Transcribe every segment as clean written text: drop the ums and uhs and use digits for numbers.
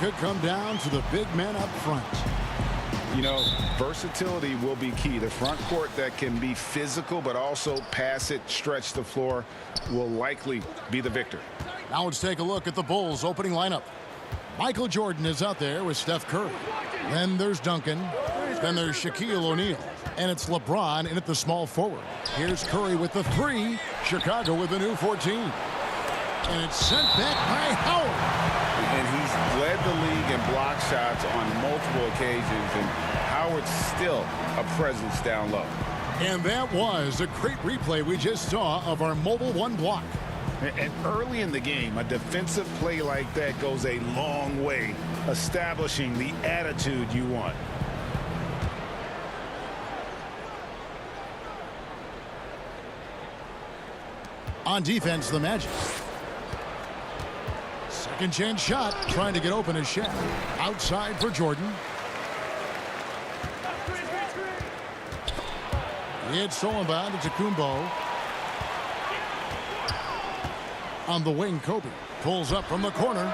could come down to the big men up front. You know, versatility will be key. The front court that can be physical but also pass it, stretch the floor will likely be the victor. Now let's take a look at the Bulls opening lineup. Michael Jordan is out there with Steph Curry. Then there's Duncan. Then there's Shaquille O'Neal. And it's LeBron in at the small forward. Here's Curry with the 3. Chicago with the new 14. And it's sent back by Howard. And he's led the league in block shots on multiple occasions. And Howard's still a presence down low. And that was a great replay we just saw of our Mobile One block. And early in the game, a defensive play like that goes a long way, establishing the attitude you want. On defense, the Magic. Second chance shot, trying to get open as Shaq. Outside for Jordan. It's stolen by Antetokounmpo. On the wing, Kobe pulls up from the corner.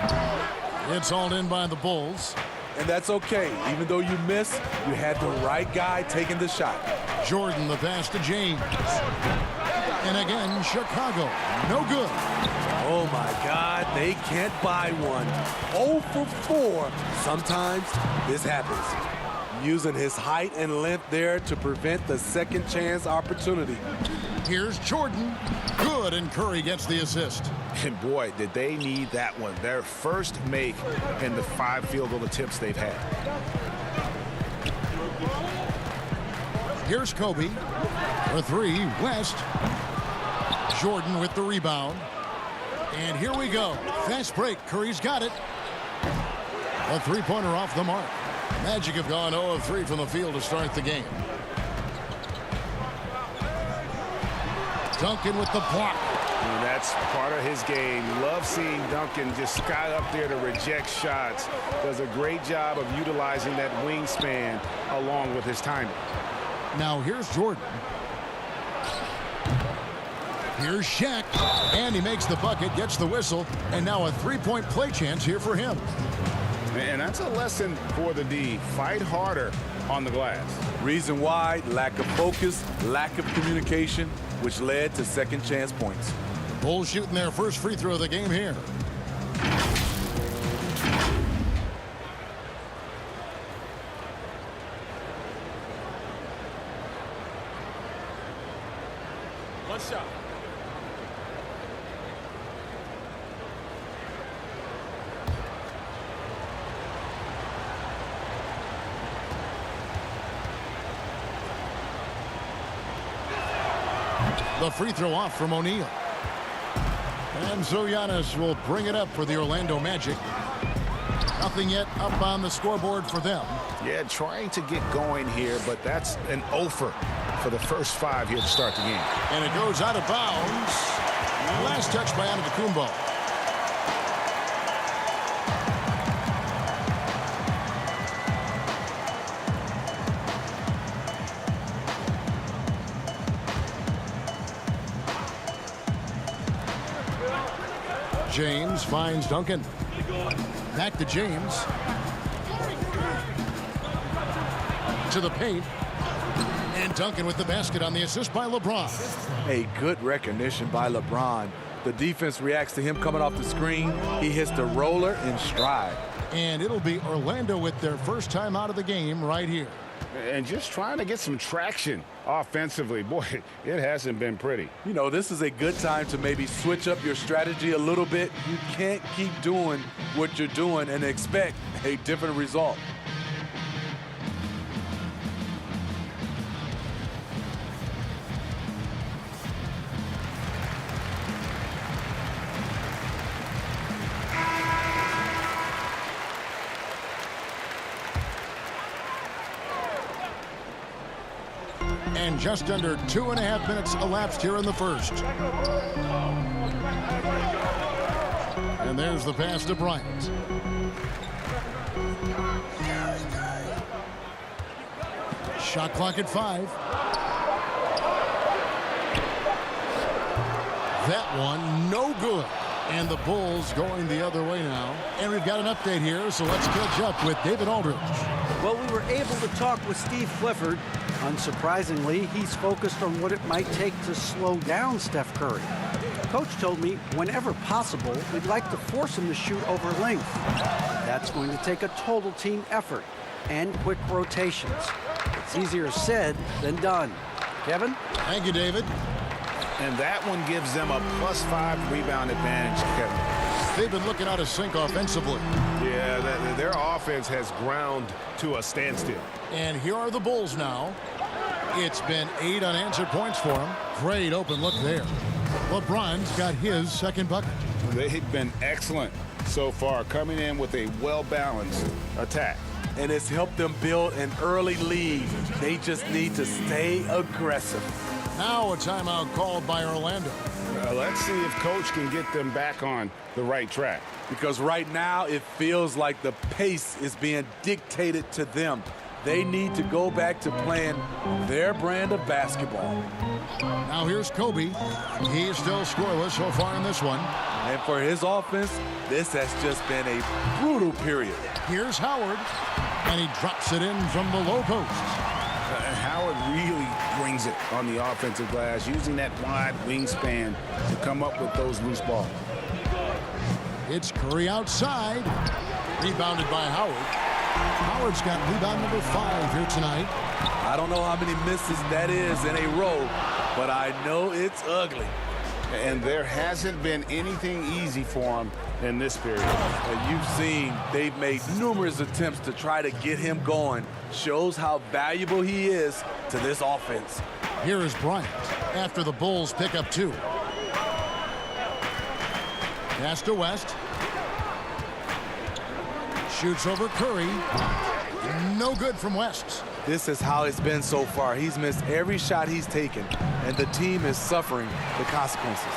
It's hauled in by the Bulls. And that's okay. Even though you missed, you had the right guy taking the shot. Jordan, the pass to James. And again, Chicago. No good. Oh, my God. They can't buy one. 0 for 4. Sometimes this happens. Using his height and length there to prevent the second chance opportunity. Here's Jordan. Good, and Curry gets the assist. And boy, did they need that one. Their first make in the 5 field goal attempts they've had. Here's Kobe. For 3, West. Jordan with the rebound. And here we go. Fast break. Curry's got it. A three-pointer off the mark. Magic have gone 0 of 3 from the field to start the game. Duncan with the block. And that's part of his game. Love seeing Duncan just sky up there to reject shots. Does a great job of utilizing that wingspan along with his timing. Now here's Jordan. Here's Shaq. And he makes the bucket, gets the whistle, and now a three-point play chance here for him. And that's a lesson for the D. Fight harder on the glass. Reason why: lack of focus, lack of communication, which led to second chance points. Bulls shooting their first free throw of the game here. One shot. The free throw off from O'Neal. And so Giannis will bring it up for the Orlando Magic. Nothing yet up on the scoreboard for them. Yeah, trying to get going here, but that's an offer for the first 5 here to start the game. And it goes out of bounds. Last touch by Antetokounmpo. James finds Duncan. Back to James. To the paint. And Duncan with the basket on the assist by LeBron. A good recognition by LeBron. The defense reacts to him coming off the screen. He hits the roller in stride. And it'll be Orlando with their first time out of the game right here. And just trying to get some traction offensively. Boy, it hasn't been pretty. You know, this is a good time to maybe switch up your strategy a little bit. You can't keep doing what you're doing and expect a different result. And just under 2.5 minutes elapsed here in the first. And there's the pass to Bryant. Shot clock at 5. That one no good. And the Bulls going the other way now. And we've got an update here, so let's catch up with David Aldridge. Well, we were able to talk with Steve Clifford. Unsurprisingly, he's focused on what it might take to slow down Steph Curry. Coach told me whenever possible, we'd like to force him to shoot over length. That's going to take a total team effort and quick rotations. It's easier said than done. Kevin? Thank you, David. And that one gives them a +5 rebound advantage, Kevin. They've been looking out of sync offensively. Yeah, their offense has ground to a standstill. And here are the Bulls now. It's been 8 unanswered points for them. Great open look there. LeBron's got his second bucket. They've been excellent so far, coming in with a well-balanced attack. And it's helped them build an early lead. They just need to stay aggressive. Now a timeout called by Orlando. Let's see if Coach can get them back on the right track. Because right now it feels like the pace is being dictated to them. They need to go back to playing their brand of basketball. Now here's Kobe. He's still scoreless so far in this one. And for his offense, this has just been a brutal period. Here's Howard, and he drops it in from the low post. Howard really brings it on the offensive glass, using that wide wingspan to come up with those loose balls. It's Curry outside. Rebounded by Howard. Howard's got rebound number 5 here tonight. I don't know how many misses that is in a row, but I know it's ugly. And there hasn't been anything easy for him in this period. You've seen they've made numerous attempts to try to get him going. Shows how valuable he is to this offense. Here is Bryant after the Bulls pick up 2. Pass to West. Shoots over Curry. No good from West. This is how it's been so far. He's missed every shot he's taken, and the team is suffering the consequences.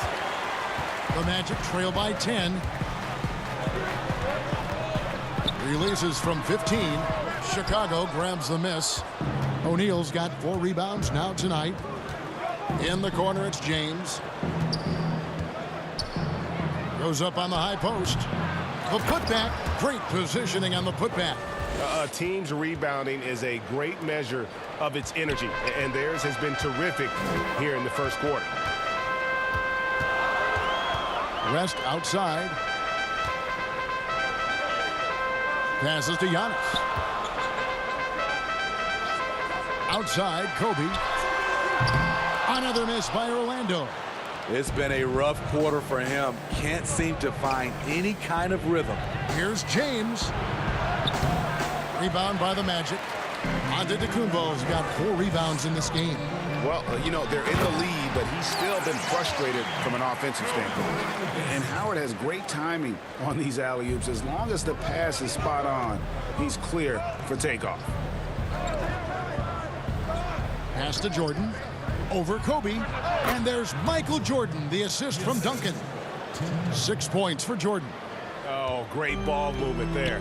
The Magic trail by 10. Releases from 15. Chicago grabs the miss. O'Neal's got 4 rebounds now tonight. In the corner, it's James. Goes up on the high post. The putback. Great positioning on the putback. A team's rebounding is a great measure of its energy, and theirs has been terrific here in the first quarter. West outside. Passes to Giannis. Outside, Kobe. Another miss by Orlando. It's been a rough quarter for him. Can't seem to find any kind of rhythm. Here's James. Rebound by the Magic. Antetokounmpo's got 4 rebounds in this game. Well, you know, they're in the lead, but he's still been frustrated from an offensive standpoint. And Howard has great timing on these alley-oops. As long as the pass is spot on, he's clear for takeoff. Pass to Jordan. Over Kobe. And there's Michael Jordan, the assist from Duncan. 6 points for Jordan. Oh, great ball movement there.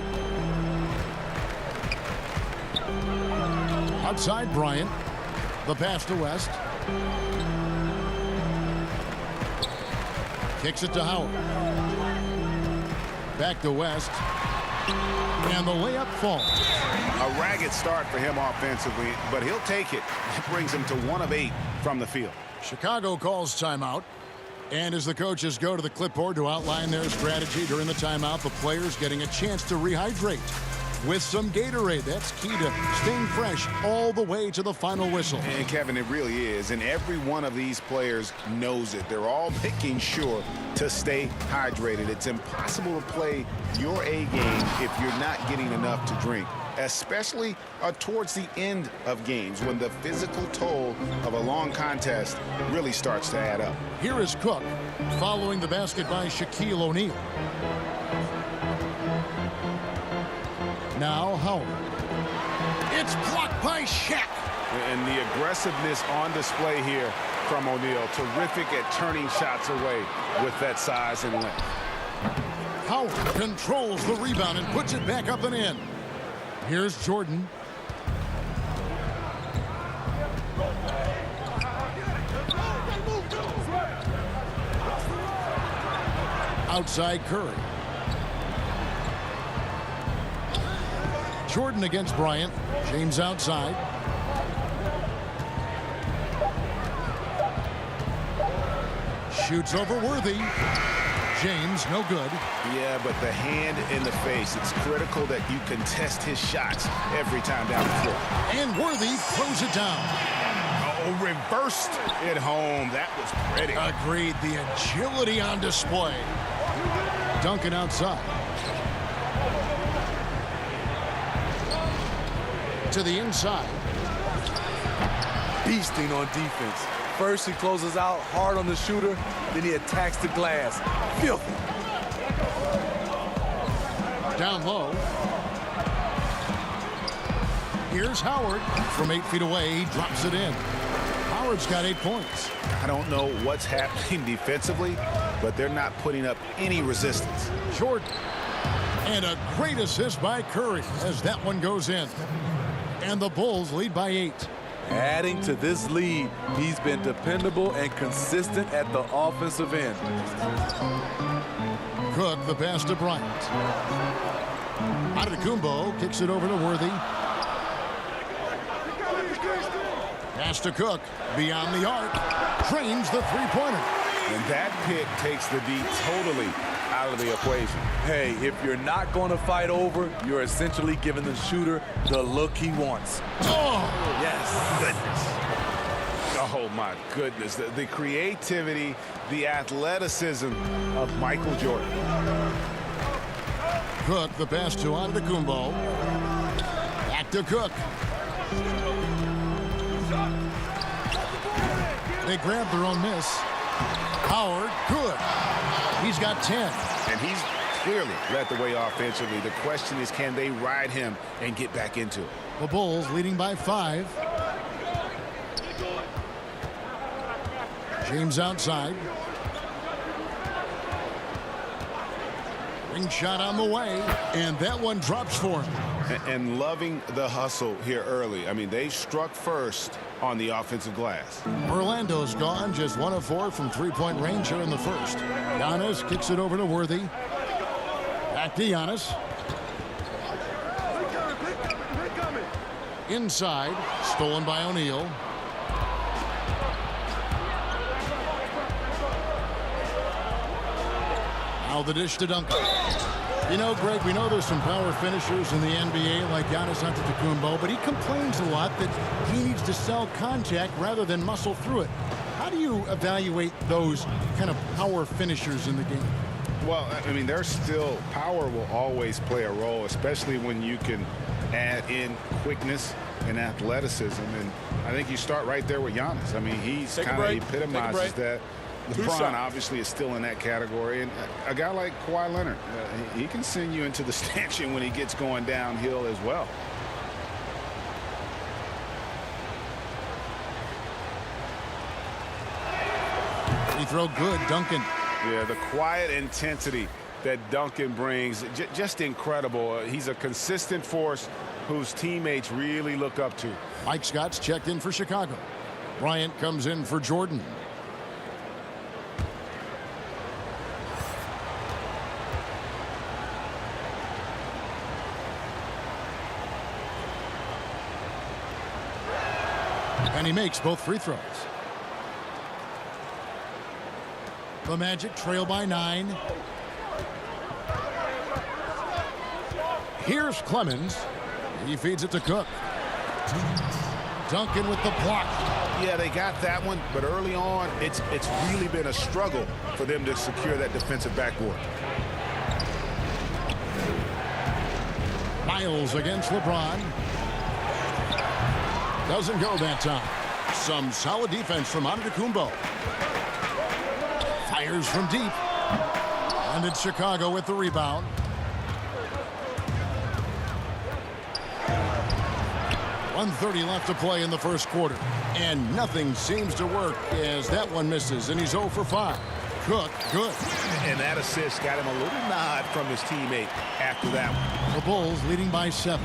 Outside Bryant. The pass to West. Kicks it to Howard. Back to West. And the layup falls. A ragged start for him offensively, but he'll take it. It brings him to 1 of 8 from the field. Chicago calls timeout. And as the coaches go to the clipboard to outline their strategy during the timeout, the players getting a chance to rehydrate with some Gatorade. That's key to staying fresh all the way to the final whistle. And Kevin, it really is. And every one of these players knows it. They're all making sure to stay hydrated. It's impossible to play your A game if you're not getting enough to drink, especially towards the end of games when the physical toll of a long contest really starts to add up. Here is Cook following the basket by Shaquille O'Neal. Now Howard. It's blocked by Shaq. And the aggressiveness on display here from O'Neal. Terrific at turning shots away with that size and length. Howard controls the rebound and puts it back up and in. Here's Jordan. Outside Curry. Jordan against Bryant. James outside. Shoots over Worthy. James, no good. Yeah, but the hand in the face. It's critical that you contest his shots every time down the floor. And Worthy throws it down. Oh, reversed it home. That was pretty. Agreed. The agility on display. Duncan outside. To the inside. Beasting on defense. First, he closes out hard on the shooter, then he attacks the glass. Filthy. Down low. Here's Howard. From 8 feet away, he drops it in. Howard's got 8 points. I don't know what's happening defensively, but they're not putting up any resistance. Jordan. And a great assist by Curry as that one goes in. And the Bulls lead by 8. Adding to this lead, he's been dependable and consistent at the offensive end. Cook, the pass to Bryant. Antetokounmpo kicks it over to Worthy. Pass to Cook, beyond the arc. Trains the three-pointer. And that pick takes the D totally out of the equation. Hey, if you're not going to fight over, you're essentially giving the shooter the look he wants. Oh, Yes. Goodness. Oh, my goodness. The creativity, the athleticism of Michael Jordan. Cook, the pass to Antetokounmpo. Back to Cook. They grab their own miss. Howard, good. He's got 10. And he's clearly led the way offensively. The question is, can they ride him and get back into it? The Bulls leading by 5. James outside. Ring shot on the way, and that one drops for him. And loving the hustle here early. I mean, they struck first on the offensive glass. Orlando's gone, just 1 of 4 from three-point range here in the first. Giannis kicks it over to Worthy. Back to Giannis. Inside, stolen by O'Neal. Now the dish to Duncan. You know, Greg, we know there's some power finishers in the NBA like Giannis Antetokounmpo, but he complains a lot that he needs to sell contact rather than muscle through it. How do you evaluate those kind of power finishers in the game? Well, I mean, there's still power will always play a role, especially when you can add in quickness and athleticism. And I think you start right there with Giannis. I mean, he's kind of epitomizes that. LeBron obviously is still in that category. And a guy like Kawhi Leonard, he can send you into the stanchion when he gets going downhill as well. He throw good, Duncan. Yeah, the quiet intensity that Duncan brings, just incredible. He's a consistent force whose teammates really look up to. Mike Scott's checked in for Chicago. Bryant comes in for Jordan. And he makes both free throws. The Magic trail by 9. Here's Clemens. He feeds it to Cook. Duncan with the block. Yeah, they got that one, but early on, it's really been a struggle for them to secure that defensive backboard. Miles against LeBron. Doesn't go that time. Some solid defense from Antetokounmpo. Fires from deep. And it's Chicago with the rebound. .130 left to play in the first quarter. And nothing seems to work as that one misses, and he's 0 for 5. Cook, good. And that assist got him a little nod from his teammate after that one. The Bulls leading by 7.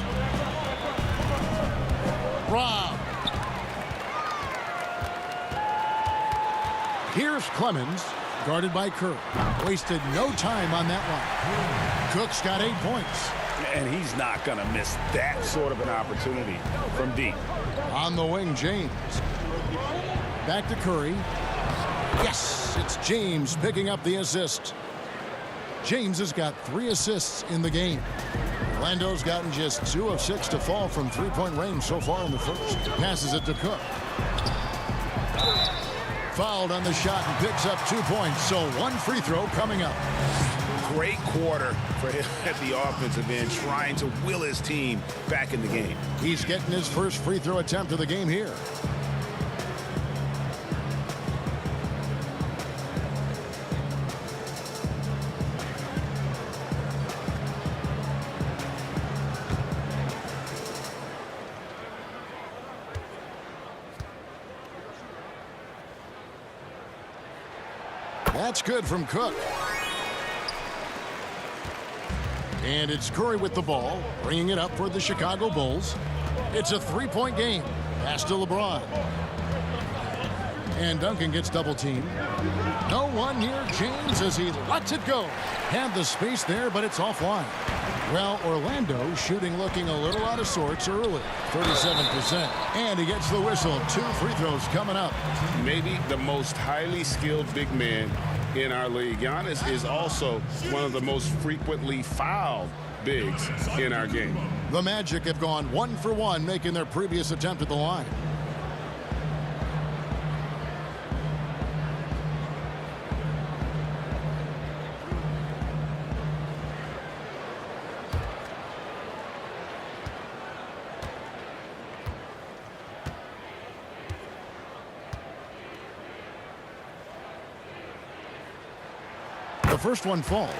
Rob. Here's Clemens. Guarded by Curry. Wasted no time on that one. Cook's got 8 points. And he's not going to miss that sort of an opportunity from deep. On the wing, James. Back to Curry. Yes, it's James picking up the assist. James has got 3 assists in the game. Orlando's gotten just 2 of 6 to fall from three-point range so far in the first. Passes it to Cook. Fouled on the shot and picks up 2 points, so 1 free throw coming up. Great quarter for him at the offensive end, trying to will his team back in the game. He's getting his first free throw attempt of the game here. That's good from Cook. And it's Curry with the ball, bringing it up for the Chicago Bulls. It's a 3-point game. Pass to LeBron. And Duncan gets double-teamed. No one near James as he lets it go. Had the space there, but it's offline. Well, Orlando shooting looking a little out of sorts early. 37%. And he gets the whistle. 2 free throws coming up. Maybe the most highly skilled big man in our league. Giannis is also one of the most frequently fouled bigs in our game. The Magic have gone 1 for 1, making their previous attempt at the line. The first one falls.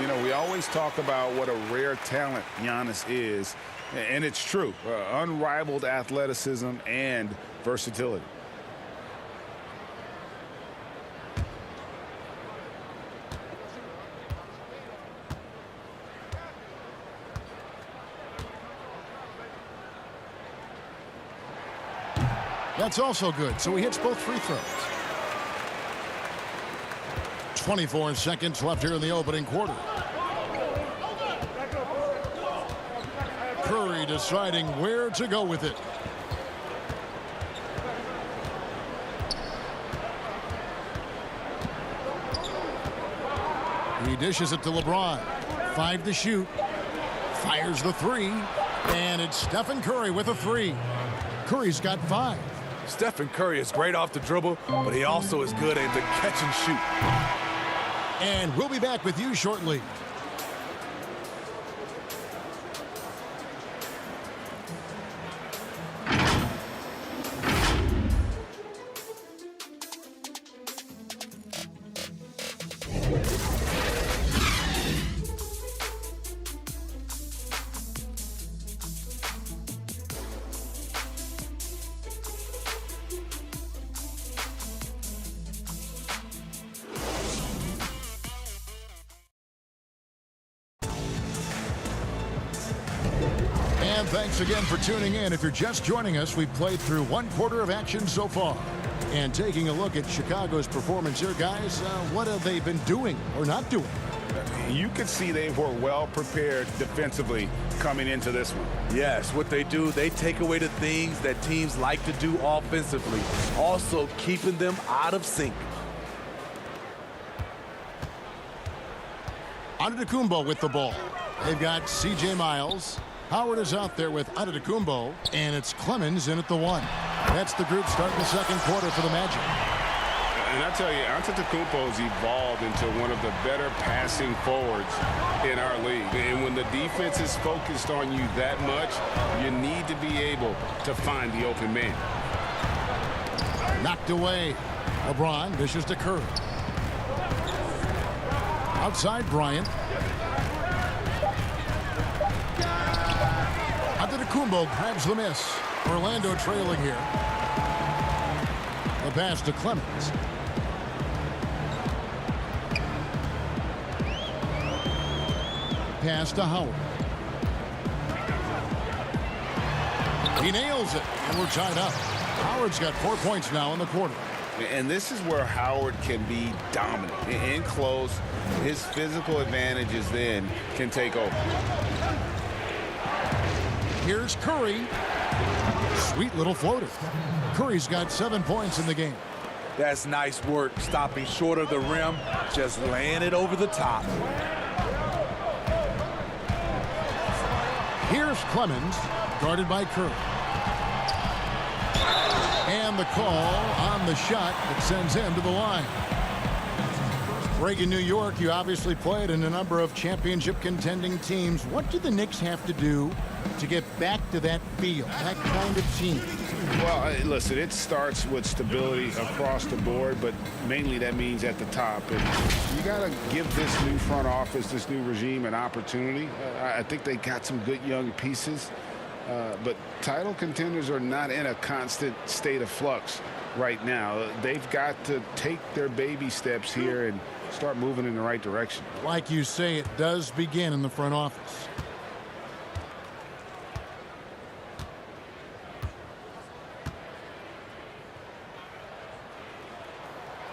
You know, we always talk about what a rare talent Giannis is, and it's true. Unrivaled athleticism and versatility. That's also good, so he hits both free throws. 24 seconds left here in the opening quarter. Curry deciding where to go with it. He dishes it to LeBron. 5 to shoot. Fires the 3. And it's Stephen Curry with a 3. Curry's got 5. Stephen Curry is great off the dribble, but he also is good at the catch and shoot. And we'll be back with you shortly. And thanks again for tuning in. If you're just joining us, we've played through 1 quarter of action so far. And taking a look at Chicago's performance here, guys, what have they been doing or not doing? You could see they were well prepared defensively coming into this one. Yes, what they do, they take away the things that teams like to do offensively, also keeping them out of sync. Antetokounmpo with the ball. They've got C.J. Miles. Howard is out there with Antetokounmpo, and it's Clemens in at the 1. That's the group starting the second quarter for the Magic. And I tell you, Antetokounmpo's evolved into one of the better passing forwards in our league. And when the defense is focused on you that much, you need to be able to find the open man. Knocked away. LeBron dishes to Curry. Outside Bryant. Antetokounmpo grabs the miss. Orlando trailing here. The pass to Clemens. Pass to Howard. He nails it, and we're tied up. Howard's got 4 points now in the quarter. And this is where Howard can be dominant. In close, his physical advantages then can take over. Here's Curry. Sweet little floater. Curry's got 7 points in the game. That's nice work, stopping short of the rim, just laying it over the top. Here's Clemens, guarded by Curry. And the call on the shot that sends him to the line. Greg, in New York, you obviously played in a number of championship contending teams. What do the Knicks have to do to get back to that feel, that kind of team? Well, listen, it starts with stability across the board, but mainly that means at the top. And you got to give this new front office, this new regime, an opportunity. I think they got some good young pieces, but title contenders are not in a constant state of flux right now. They've got to take their baby steps here and start moving in the right direction. Like you say, it does begin in the front office.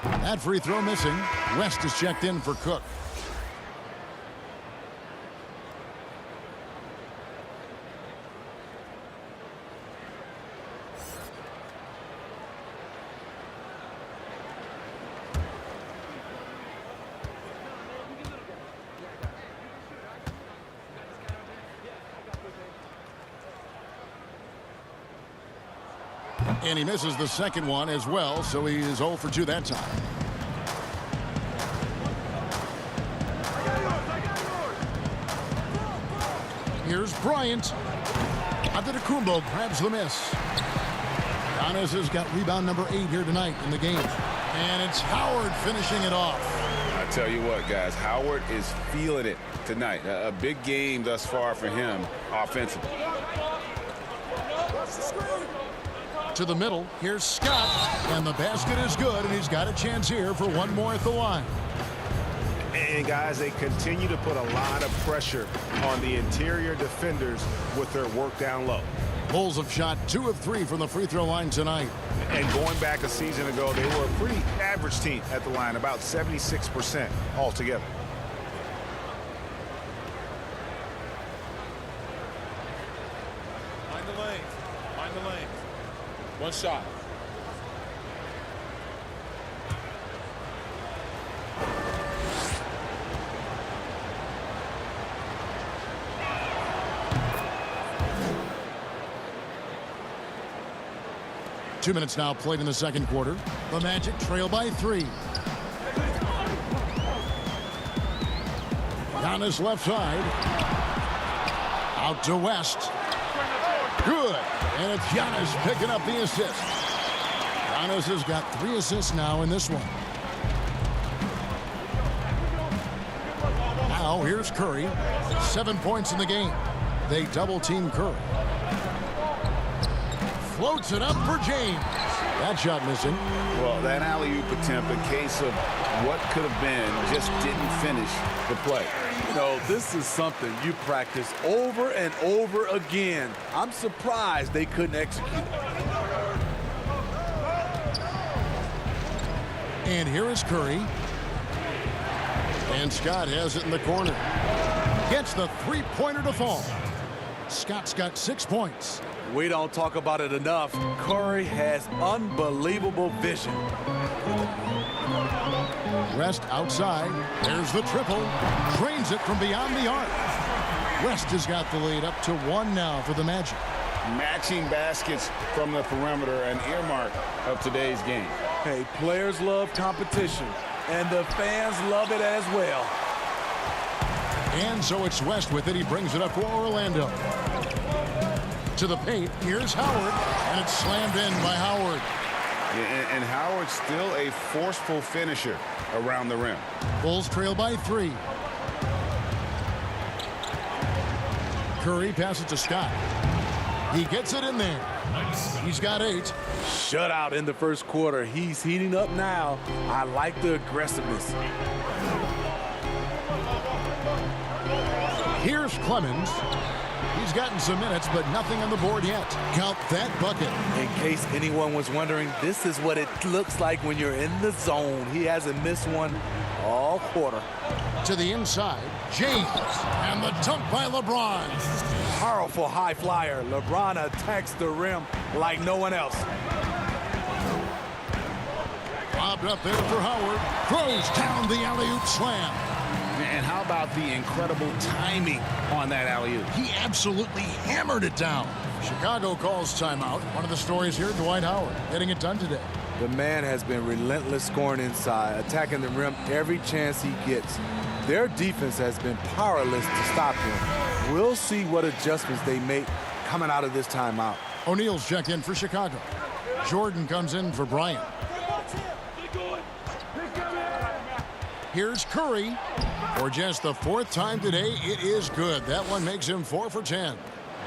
That free throw missing. West is checked in for Cook. And he misses the second one as well, so he is 0 for 2 that time. Here's Bryant. Antetokounmpo grabs the miss. Giannis has got rebound number 8 here tonight in the game. And it's Howard finishing it off. I tell you what, guys, Howard is feeling it tonight. A big game thus far for him offensively. To the middle, here's Scott, and the basket is good, and he's got a chance here for one more at the line. And guys, they continue to put a lot of pressure on the interior defenders with their work down low. Bulls have shot 2 of 3 from the free throw line tonight. And going back a season ago, they were a pretty average team at the line, about 76% altogether. Find the lane. Find the lane. One shot. Two minutes now played in the second quarter. The Magic trail by 3. Giannis left side. Out to West. Good. And it's Giannis picking up the assist. Giannis has got 3 assists now in this one. Now here's Curry. 7 points in the game. They double team Curry. Floats it up for James. That shot missing. Well, that alley-oop attempt, a case of what could have been, just didn't finish the play. You know, this is something you practice over and over again. I'm surprised they couldn't execute. And here is Curry. And Scott has it in the corner. Gets the three-pointer to fall. Scott's got 6 points. We don't talk about it enough. Curry has unbelievable vision. West outside. There's the triple. Drains it from beyond the arc. West has got the lead up to 1 now for the Magic. Matching baskets from the perimeter, an earmark of today's game. Hey, players love competition, and the fans love it as well. And so it's West with it. He brings it up for Orlando. To the paint, here's Howard, and it's slammed in by Howard. Yeah, and Howard's still a forceful finisher around the rim. Bulls trail by 3. Curry passes to Scott. He gets it in there. He's got 8. Shutout in the first quarter. He's heating up now. I like the aggressiveness. Here's Clemens. He's gotten some minutes, but nothing on the board yet. Count that bucket. In case anyone was wondering, this is what it looks like when you're in the zone. He hasn't missed one all quarter. To the inside, James, and the dunk by LeBron. Powerful high flyer. LeBron attacks the rim like no one else. Lobbed up there for Howard. Throws down the alley-oop slam. And how about the incredible timing on that alley-oop? He absolutely hammered it down. Chicago calls timeout. One of the stories here, Dwight Howard, getting it done today. The man has been relentless scoring inside, attacking the rim every chance he gets. Their defense has been powerless to stop him. We'll see what adjustments they make coming out of this timeout. O'Neal's checked in for Chicago. Jordan comes in for Bryant. Here's Curry. For just the 4th time today, it is good. That one makes him 4 for 10.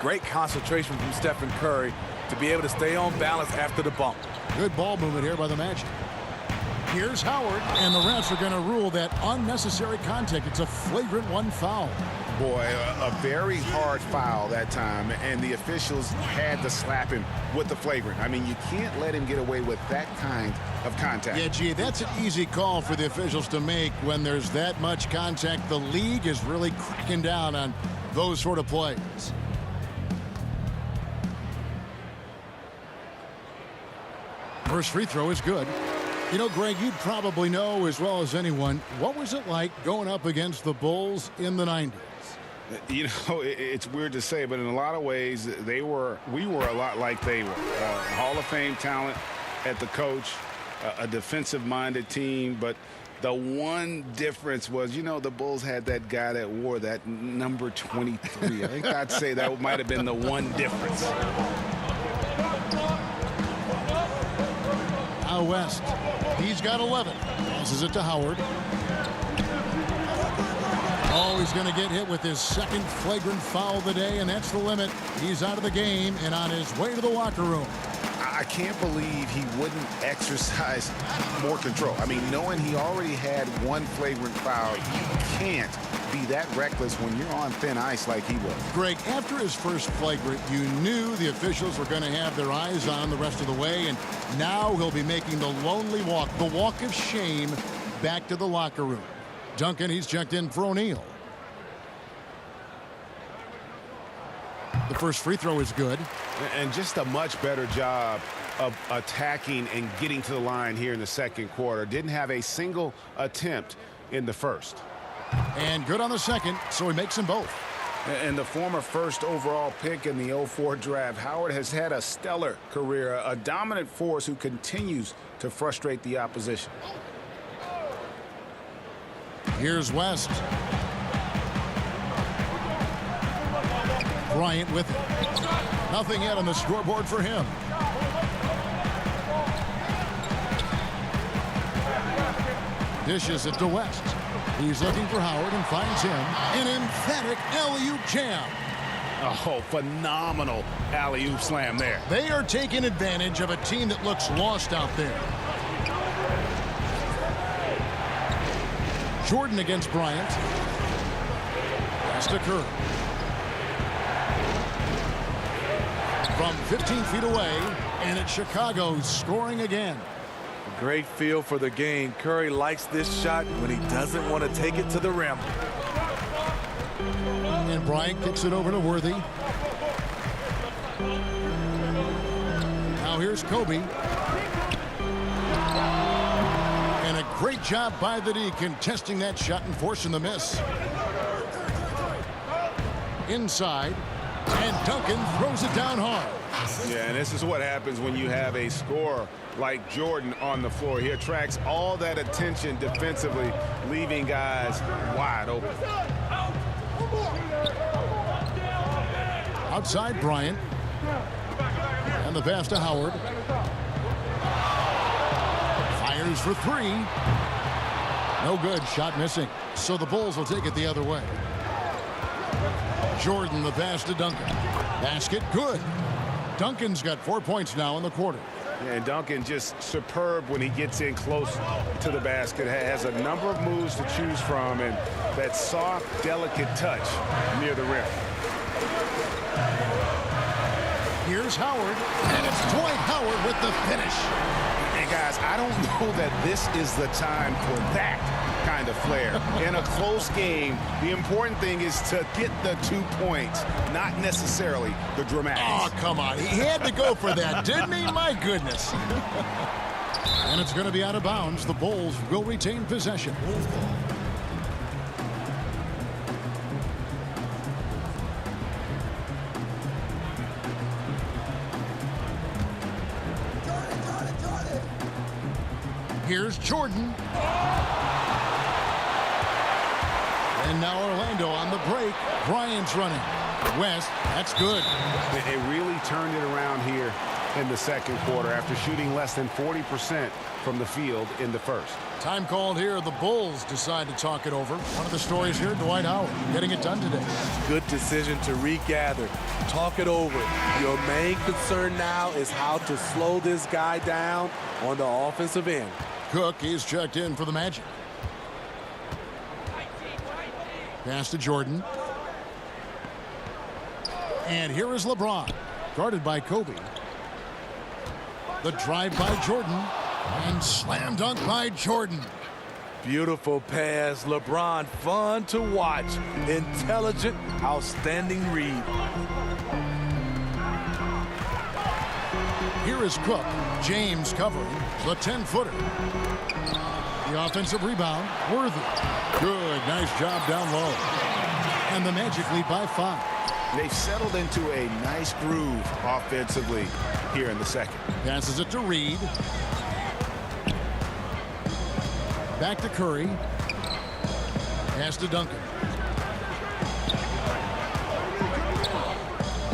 Great concentration from Stephen Curry to be able to stay on balance after the bump. Good ball movement here by the Magic. Here's Howard, and the refs are going to rule that unnecessary contact. It's a flagrant 1 foul. Boy, a very hard foul that time, and the officials had to slap him with the flagrant. I mean, you can't let him get away with that kind of contact. Yeah, gee, that's an easy call for the officials to make when there's that much contact. The league is really cracking down on those sort of plays. First free throw is good. You know, Greg, you'd probably know as well as anyone, what was it like going up against the Bulls in the 90s? You know, it's weird to say, but in a lot of ways, we were a lot like they were. Hall of Fame talent at the coach, a defensive-minded team, but the one difference was, you know, the Bulls had that guy that wore that number 23. I think I'd say that might have been the one difference. Now West. He's got 11. Passes it to Howard. Oh, he's going to get hit with his 2nd flagrant foul of the day, and that's the limit. He's out of the game and on his way to the locker room. I can't believe he wouldn't exercise more control. I mean, knowing he already had 1 flagrant foul, you can't be that reckless when you're on thin ice like he was. Greg, after his first flagrant, you knew the officials were going to have their eyes on the rest of the way, and now he'll be making the lonely walk, the walk of shame, back to the locker room. Duncan, he's checked in for O'Neal. The first free throw is good. And just a much better job of attacking and getting to the line here in the 2nd quarter. Didn't have a single attempt in the first. And good on the 2nd, so he makes them both. And the former 1st overall pick in the 04 draft, Howard has had a stellar career, a dominant force who continues to frustrate the opposition. Here's West. Bryant with it. Nothing yet on the scoreboard for him. Dishes it to West. He's looking for Howard and finds him. An emphatic alley-oop jam. Oh, phenomenal alley-oop slam there. They are taking advantage of a team that looks lost out there. Jordan against Bryant. Pass to Curry. From 15 feet away, and it's Chicago scoring again. Great feel for the game. Curry likes this shot when he doesn't want to take it to the rim. And Bryant kicks it over to Worthy. Now here's Kobe. And a great job by the D contesting that shot and forcing the miss. Inside. And Duncan throws it down hard. Yeah, and this is what happens when you have a scorer like Jordan on the floor. He attracts all that attention defensively, leaving guys wide open. Outside Bryant. And the pass to Howard. Fires for 3. No good. Shot missing. So the Bulls will take it the other way. Jordan, the pass to Duncan. Basket, good. Duncan's got 4 points now in the quarter. Yeah, and Duncan just superb when he gets in close to the basket. Has a number of moves to choose from, and that soft, delicate touch near the rim. Here's Howard, and it's Dwight Howard with the finish. And guys, I don't know that this is the time for that kind of flair. In a close game, the important thing is to get the 2 points, not necessarily the dramatics. Oh, come on. He had to go for that, didn't he? My goodness. And it's going to be out of bounds. The Bulls will retain possession. Here's Jordan. And now Orlando on the break. Bryant's running. West, that's good. They really turned it around here in the second quarter after shooting less than 40% from the field in the first. Time called here. The Bulls decide to talk it over. One of the stories here, Dwight Howard getting it done today. Good decision to regather, talk it over. Your main concern now is how to slow this guy down on the offensive end. Cook is checked in for the Magic. Pass to Jordan. And here is LeBron, guarded by Kobe. The drive by Jordan, and slam dunk by Jordan. Beautiful pass, LeBron, fun to watch. Intelligent, outstanding read. Here is Cook. James covering the 10-footer. The offensive rebound, Worthy. Good, nice job down low. And the Magic lead by 5. They've settled into a nice groove offensively here in the second. Passes it to Reed. Back to Curry. Pass to Duncan.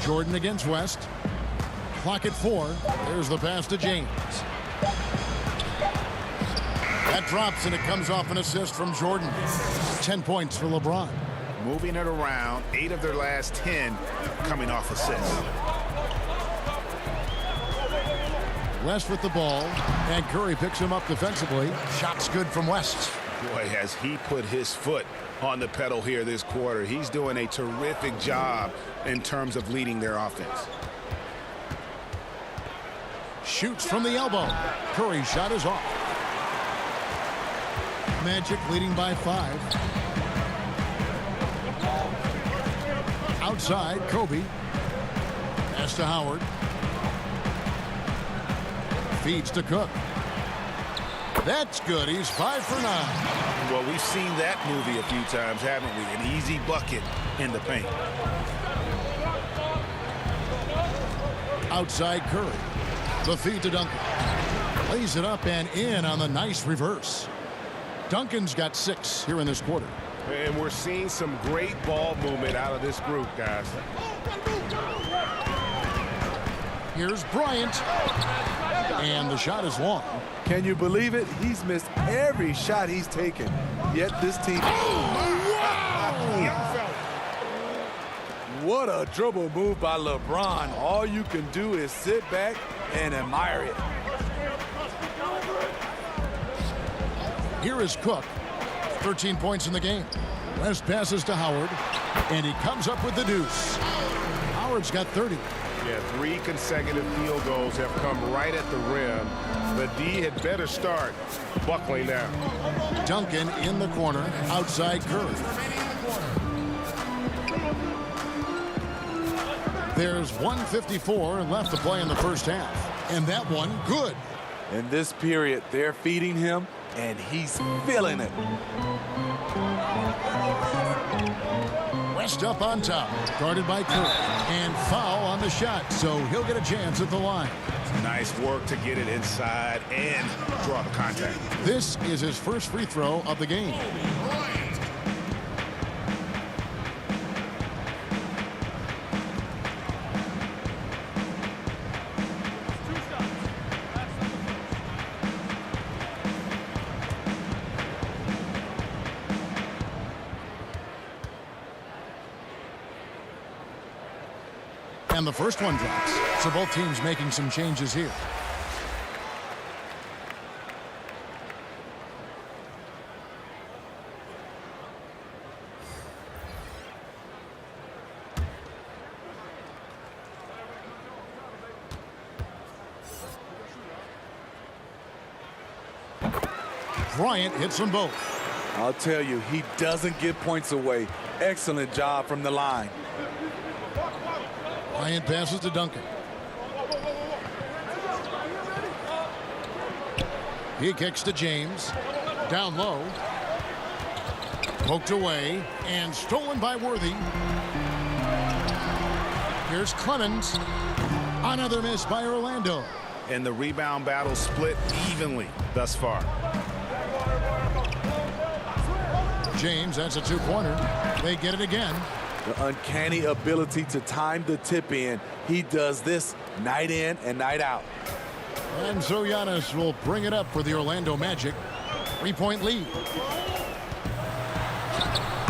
Jordan against West. Clock at 4. There's the pass to James. That drops, and it comes off an assist from Jordan. 10 points for LeBron. Moving it around, 8 of their last 10 coming off assists. West with the ball, and Curry picks him up defensively. Shot's good from West. Boy, has he put his foot on the pedal here this quarter. He's doing a terrific job in terms of leading their offense. Shoots from the elbow. Curry's shot is off. Magic leading by 5. Outside, Kobe. Pass to Howard. Feeds to Cook. That's good. He's 5 for 9. Well, we've seen that movie a few times, haven't we? An easy bucket in the paint. Outside, Curry. The feed to Duncan. Lays it up and in on the nice reverse. Duncan's got 6 here in this quarter. And we're seeing some great ball movement out of this group, guys. Here's Bryant. And the shot is long. Can you believe it? He's missed every shot he's taken. Yet this team... What a dribble move by LeBron. All you can do is sit back and admire it. Here is Cook. 13 points in the game. West passes to Howard, and he comes up with the deuce. Howard's got 30. Yeah, 3 consecutive field goals have come right at the rim. The D had better start buckling down. Duncan in the corner, outside Curry. There's 1:54 left to play in the first half, and that one good. In this period, they're feeding him, and he's feeling it. West up on top, guarded by Curry, and foul on the shot, so he'll get a chance at the line. Nice work to get it inside and draw the contact. This is his first free throw of the game. And the first one drops. So both teams making some changes here. Bryant hits them both. I'll tell you, he doesn't give points away. Excellent job from the line. Bryant passes to Duncan. He kicks to James. Down low. Poked away and stolen by Worthy. Here's Clemens. Another miss by Orlando. And the rebound battle split evenly thus far. James, that's a two-pointer. They get it again. The uncanny ability to time the tip in. He does this night in and night out. And so Giannis will bring it up for the Orlando Magic. 3-point lead.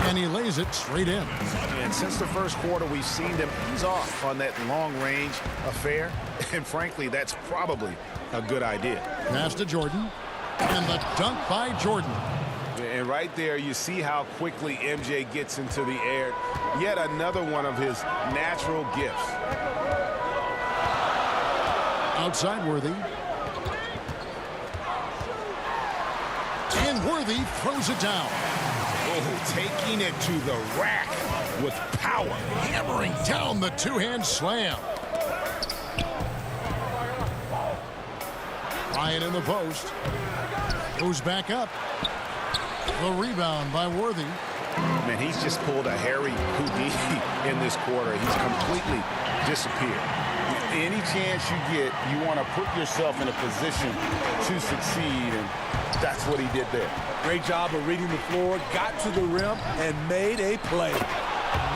And he lays it straight in. And since the first quarter, we've seen them ease off on that long-range affair. And frankly, that's probably a good idea. Pass to Jordan. And the dunk by Jordan. And right there, you see how quickly MJ gets into the air. Yet another one of his natural gifts. Outside Worthy. And Worthy throws it down. Oh, taking it to the rack with power. Hammering down the two-hand slam. Bryant in the post. Goes back up. The rebound by Worthy. Man, he's just pulled a Harry Houdini in this quarter. He's completely disappeared. Any chance you get, you want to put yourself in a position to succeed, and that's what he did there. Great job of reading the floor, got to the rim, and made a play.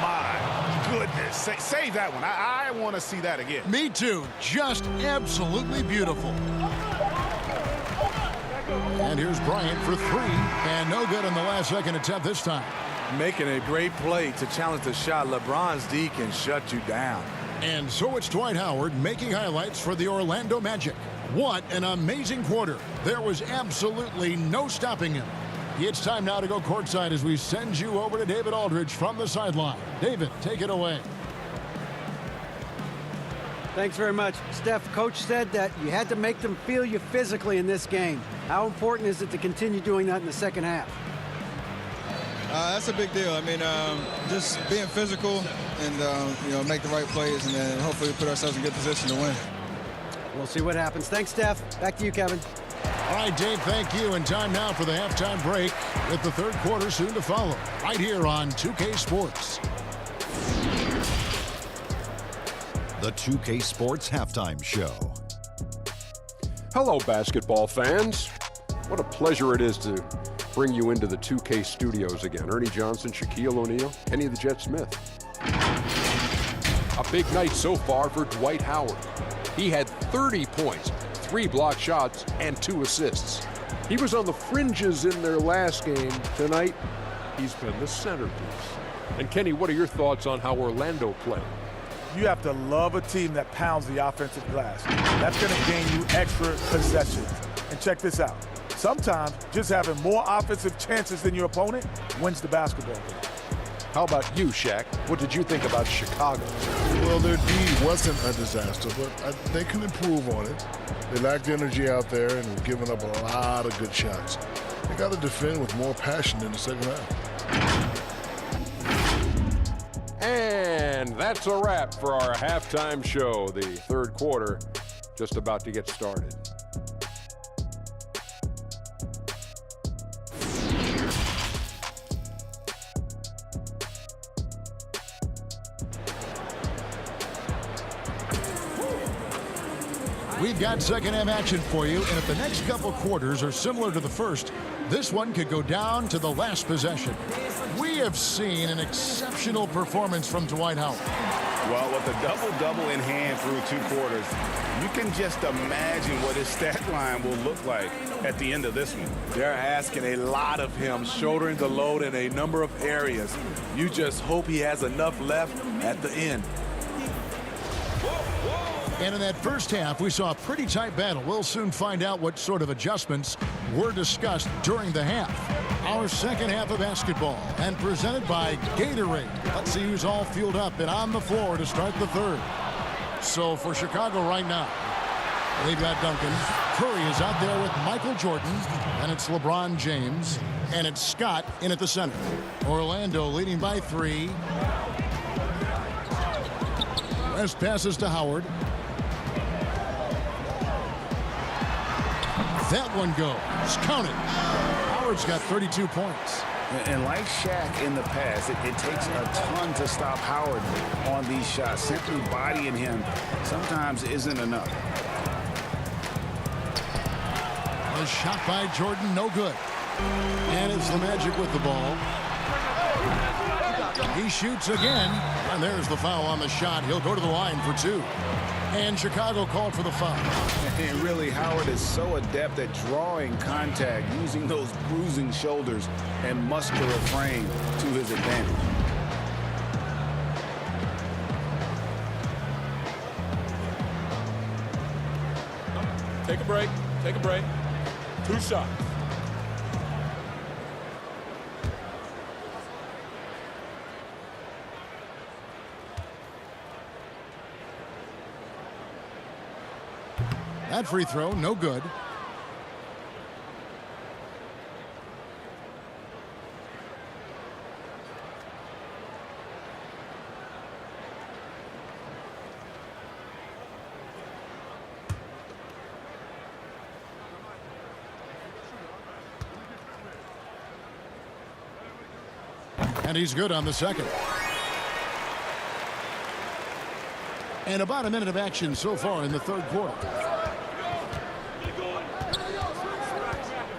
My goodness. Save that one. I want to see that again. Me too. Just absolutely beautiful. And here's Bryant for three. And no good on the last second attempt this time. Making a great play to challenge the shot. LeBron's D can shut you down. And so it's Dwight Howard making highlights for the Orlando Magic. What an amazing quarter. There was absolutely no stopping him. It's time now to go courtside as we send you over to David Aldridge from the sideline. David, take it away. Thanks very much. Steph, coach said that you had to make them feel you physically in this game. How important is it to continue doing that in the second half? That's a big deal. I mean, just being physical and, make the right plays and then hopefully put ourselves in good position to win. We'll see what happens. Thanks, Steph. Back to you, Kevin. All right, Dave, thank you. And time now for the halftime break with the third quarter soon to follow right here on 2K Sports. The 2K Sports Halftime Show. Hello, basketball fans. What a pleasure it is to bring you into the 2K studios again. Ernie Johnson, Shaquille O'Neal, Kenny the Jet Smith. A big night so far for Dwight Howard. He had 30 points, 3 blocked shots, and 2 assists. He was on the fringes in their last game. Tonight, he's been the centerpiece. And Kenny, what are your thoughts on how Orlando played? You have to love a team that pounds the offensive glass. That's going to gain you extra possessions. And check this out. Sometimes just having more offensive chances than your opponent wins the basketball game. How about you, Shaq? What did you think about Chicago? Well, their D wasn't a disaster, but they can improve on it. They lacked energy out there and were giving up a lot of good shots. They got to defend with more passion in the second half. And that's a wrap for our halftime show. The third quarter just about to get started. We've got second half action for you, and if the next couple quarters are similar to the first, this one could go down to the last possession. We have seen an exceptional performance from Dwight Howard. Well, with a double-double in hand through 2 quarters, you can just imagine what his stat line will look like at the end of this one. They're asking a lot of him, shouldering the load in a number of areas. You just hope he has enough left at the end. And in that first half, we saw a pretty tight battle. We'll soon find out what sort of adjustments were discussed during the half. Our second half of basketball, and presented by Gatorade. Let's see who's all fueled up and on the floor to start the third. So for Chicago right now, They've got Duncan. Curry is out there with Michael Jordan. And it's LeBron James. And it's Scott in at the center. Orlando leading by 3. West passes to Howard. That one goes. Count it. Howard's got 32 points. And like Shaq in the past, it takes a ton to stop Howard on these shots. Simply bodying him sometimes isn't enough. A shot by Jordan, no good. And it's the Magic with the ball. He shoots again, and there's the foul on the shot. He'll go to the line for 2. And Chicago called for the foul. And really, Howard is so adept at drawing contact, using those bruising shoulders and muscular frame to his advantage. Take a break. Take a break. 2 shots. That free throw, no good. And he's good on the second. And about a minute of action so far in the third quarter.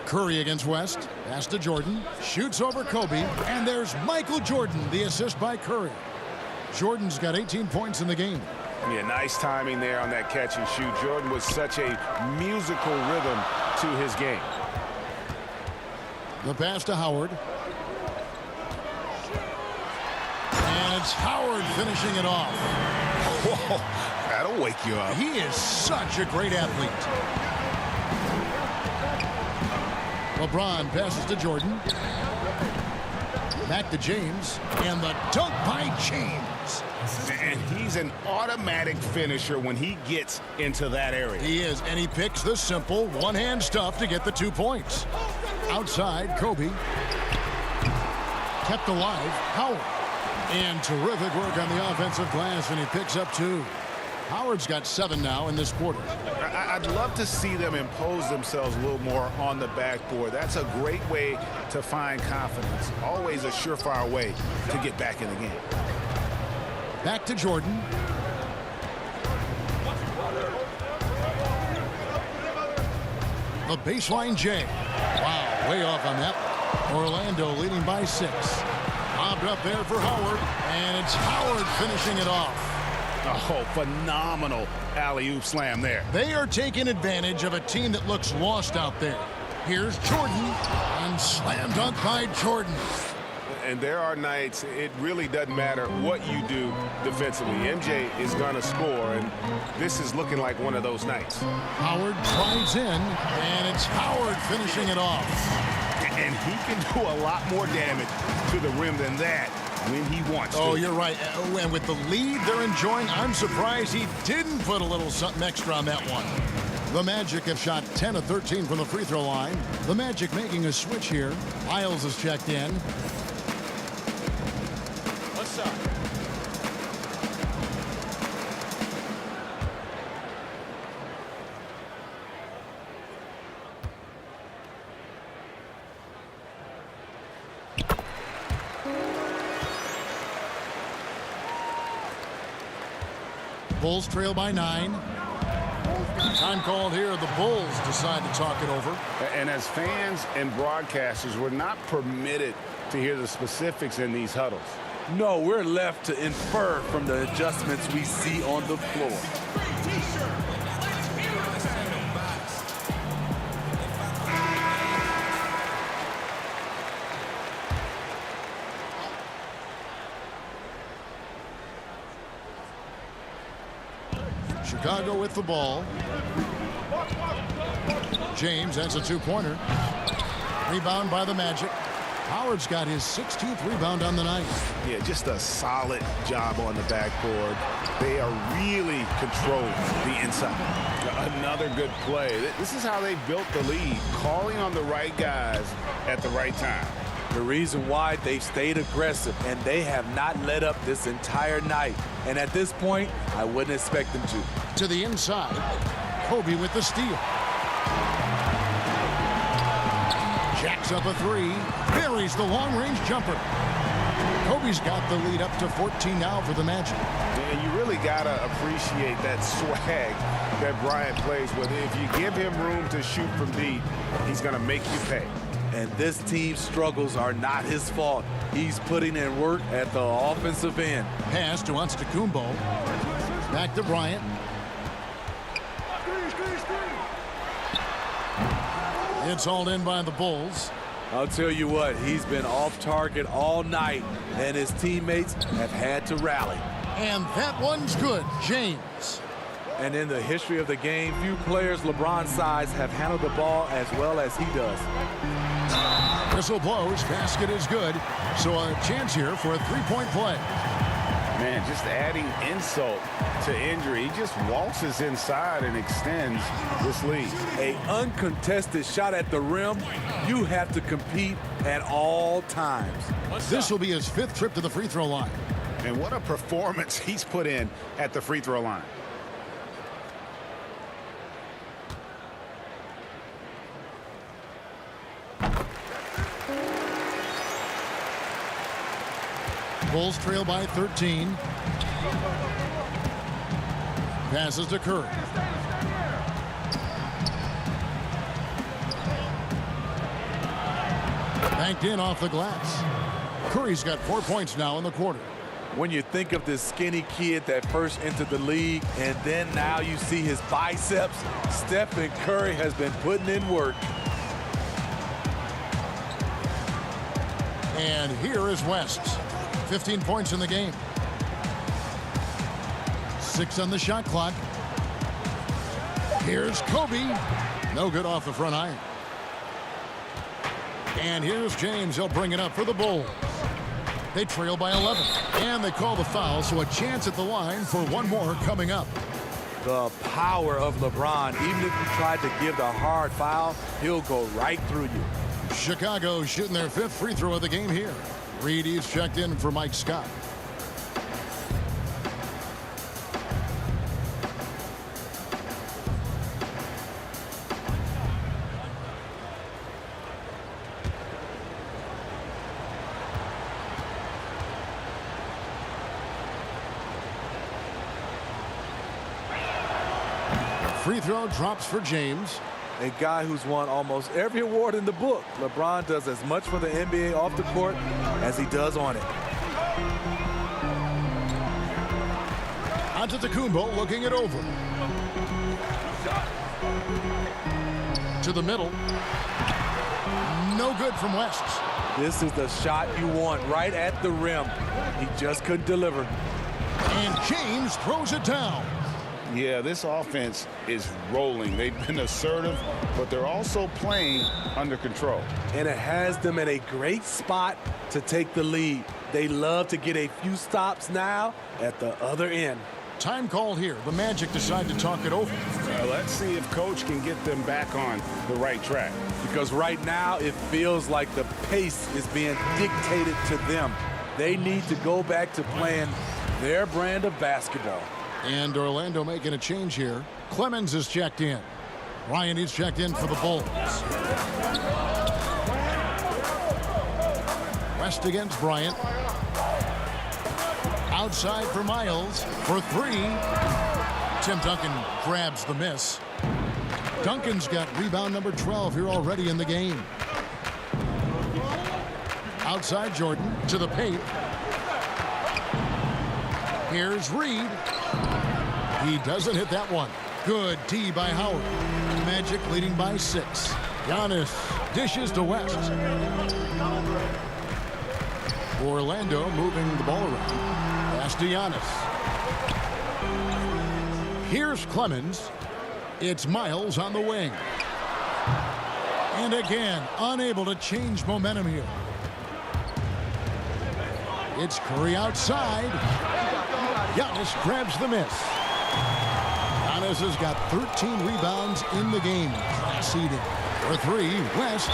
Curry against West. Pass to Jordan. Shoots over Kobe. And there's Michael Jordan, the assist by Curry. Jordan's got 18 points in the game. Yeah, nice timing there on that catch and shoot. Jordan was such a musical rhythm to his game. The pass to Howard. And it's Howard finishing it off. Whoa, that'll wake you up. He is such a great athlete. LeBron passes to Jordan. Back to James. And the dunk by James. And he's an automatic finisher when he gets into that area. He is, and he picks the simple one-hand stuff to get the 2 points. Outside, Kobe. Kept alive, Howard. And terrific work on the offensive glass, and he picks up 2. Howard's got 7 now in this quarter. I'd love to see them impose themselves a little more on the backboard. That's a great way to find confidence. Always a surefire way to get back in the game. Back to Jordan. The baseline J. Wow, way off on that one. Orlando leading by 6. Lobbed up there for Howard, and it's Howard finishing it off. Oh, phenomenal alley-oop slam there. They are taking advantage of a team that looks lost out there. Here's Jordan, and slam dunk by Jordan. And there are nights it really doesn't matter what you do defensively. MJ is going to score, and this is looking like one of those nights. Howard drives in, and it's Howard finishing it off. And he can do a lot more damage to the rim than that when he wants to. Oh, you're right. And with the lead they're enjoying, I'm surprised he didn't put a little something extra on that one. The Magic have shot 10 of 13 from the free throw line. The Magic making a switch here. Miles is checked in. One shot. Bulls trail by 9. Time called here. The Bulls decide to talk it over. And as fans and broadcasters, we're not permitted to hear the specifics in these huddles. No, we're left to infer from the adjustments we see on the floor. Chicago with the ball. James, that's a 2-pointer. Rebound by the Magic. Howard's got his 16th rebound on the night. Yeah, just a solid job on the backboard. They are really controlling the inside. Another good play. This is how they built the lead, calling on the right guys at the right time. The reason why they stayed aggressive, and they have not let up this entire night. And at this point, I wouldn't expect them to. To the inside, Kobe with the steal. Jacks up a three, buries the long-range jumper. Kobe's got the lead up to 14 now for the Magic. And you really got to appreciate that swag that Bryant plays with. If you give him room to shoot from deep, he's going to make you pay. And this team's struggles are not his fault. He's putting in work at the offensive end. Pass to Antetokounmpo. Back to Bryant. It's hauled in by the Bulls. I'll tell you what, he's been off target all night, and his teammates have had to rally. And that one's good, James. And in the history of the game, few players LeBron's size have handled the ball as well as he does. Whistle blows, basket is good. So a chance here for a three-point play. Man, just adding insult to injury. He just waltzes inside and extends this lead. An uncontested shot at the rim, you have to compete at all times. This will be his 5th trip to the free throw line. And what a performance he's put in at the free throw line. Bulls trail by 13. Passes to Curry. Banked in off the glass. Curry's got 4 points now in the quarter. When you think of this skinny kid that first entered the league, and then now you see his biceps, Stephen Curry has been putting in work. And here is West. 15 points in the game. 6 on the shot clock. Here's Kobe. No good off the front iron. And here's James. He'll bring it up for the Bulls. They trail by 11. And they call the foul, so a chance at the line for one more coming up. The power of LeBron. Even if you tried to give the hard foul, he'll go right through you. Chicago shooting their 5th free throw of the game here. Reedy's checked in for Mike Scott. Free throw drops for James. A guy who's won almost every award in the book. LeBron does as much for the NBA off the court as he does on it. Antetokounmpo looking it over. To the middle. No good from West. This is the shot you want right at the rim. He just couldn't deliver. And James throws it down. Yeah, this offense is rolling. They've been assertive, but they're also playing under control. And it has them in a great spot to take the lead. They love to get a few stops now at the other end. Time called here. The Magic decide to talk it over. Let's see if Coach can get them back on the right track. Because right now it feels like the pace is being dictated to them. They need to go back to playing their brand of basketball. And Orlando making a change here. Clemens is checked in. Ryan is checked in for the Bulls. West against Bryant. Outside for Miles for 3. Tim Duncan grabs the miss. Duncan's got rebound number 12 here already in the game. Outside Jordan to the paint. Here's Reed. He doesn't hit that one. Good D by Howard. Magic leading by 6. Giannis dishes to West. Orlando moving the ball around. Pass to Giannis. Here's Clemens. It's Miles on the wing. And again, unable to change momentum here. It's Curry outside. Giannis grabs the miss. Giannis Memphis has got 13 rebounds in the game. Seeding. For three, West.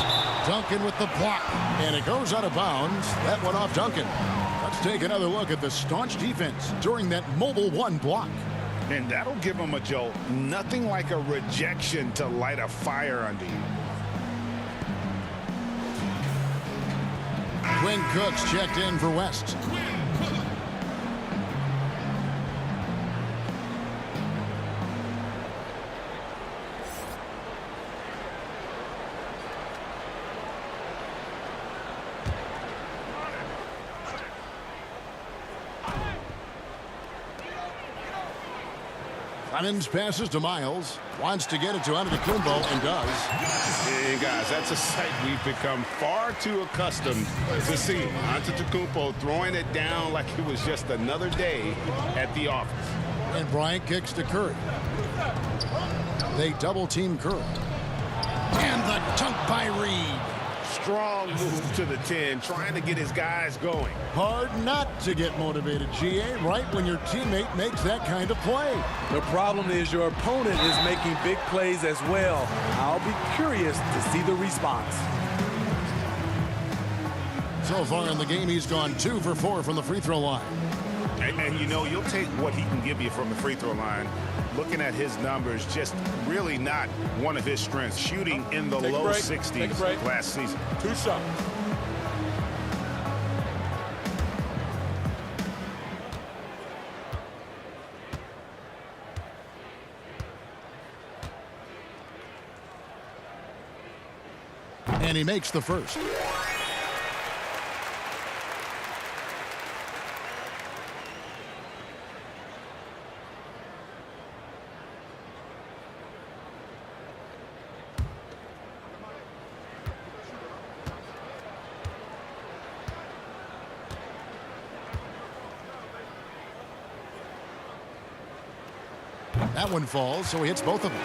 Duncan with the block. And it goes out of bounds. That went off Duncan. Let's take another look at the staunch defense during that mobile one block. And that'll give them a jolt. Nothing like a rejection to light a fire under you. Quinn Cook's checked in for West. Clemens passes to Miles. Wants to get it to Antetokounmpo and does. And guys, that's a sight we've become far too accustomed to seeing. Antetokounmpo throwing it down like it was just another day at the office. And Bryant kicks to Curry. They double team Curry. And the dunk by Reed. Strong move to the 10, trying to get his guys going. Hard not to get motivated, GA, right when your teammate makes that kind of play. The problem is your opponent is making big plays as well. I'll be curious to see the response. So far in the game, he's gone 2 for 4 from the free throw line. And you know, you'll take what he can give you from the free throw line. Looking at his numbers, just really not one of his strengths. Shooting in the low 60s last season. 2 shots. And he makes the first. That one falls, so he hits both of them.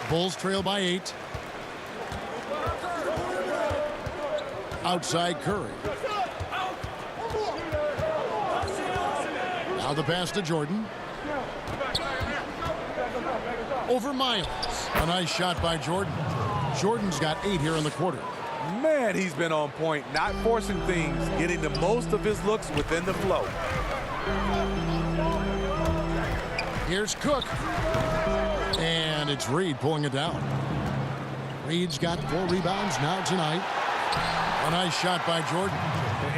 Bulls trail by 8. Outside Curry. Now the pass to Jordan. Over Miles. A nice shot by Jordan. Jordan's got 8 here in the quarter. Man, he's been on point, not forcing things, getting the most of his looks within the flow. Here's Cook. And it's Reed pulling it down. Reed's got 4 rebounds now tonight. A nice shot by Jordan.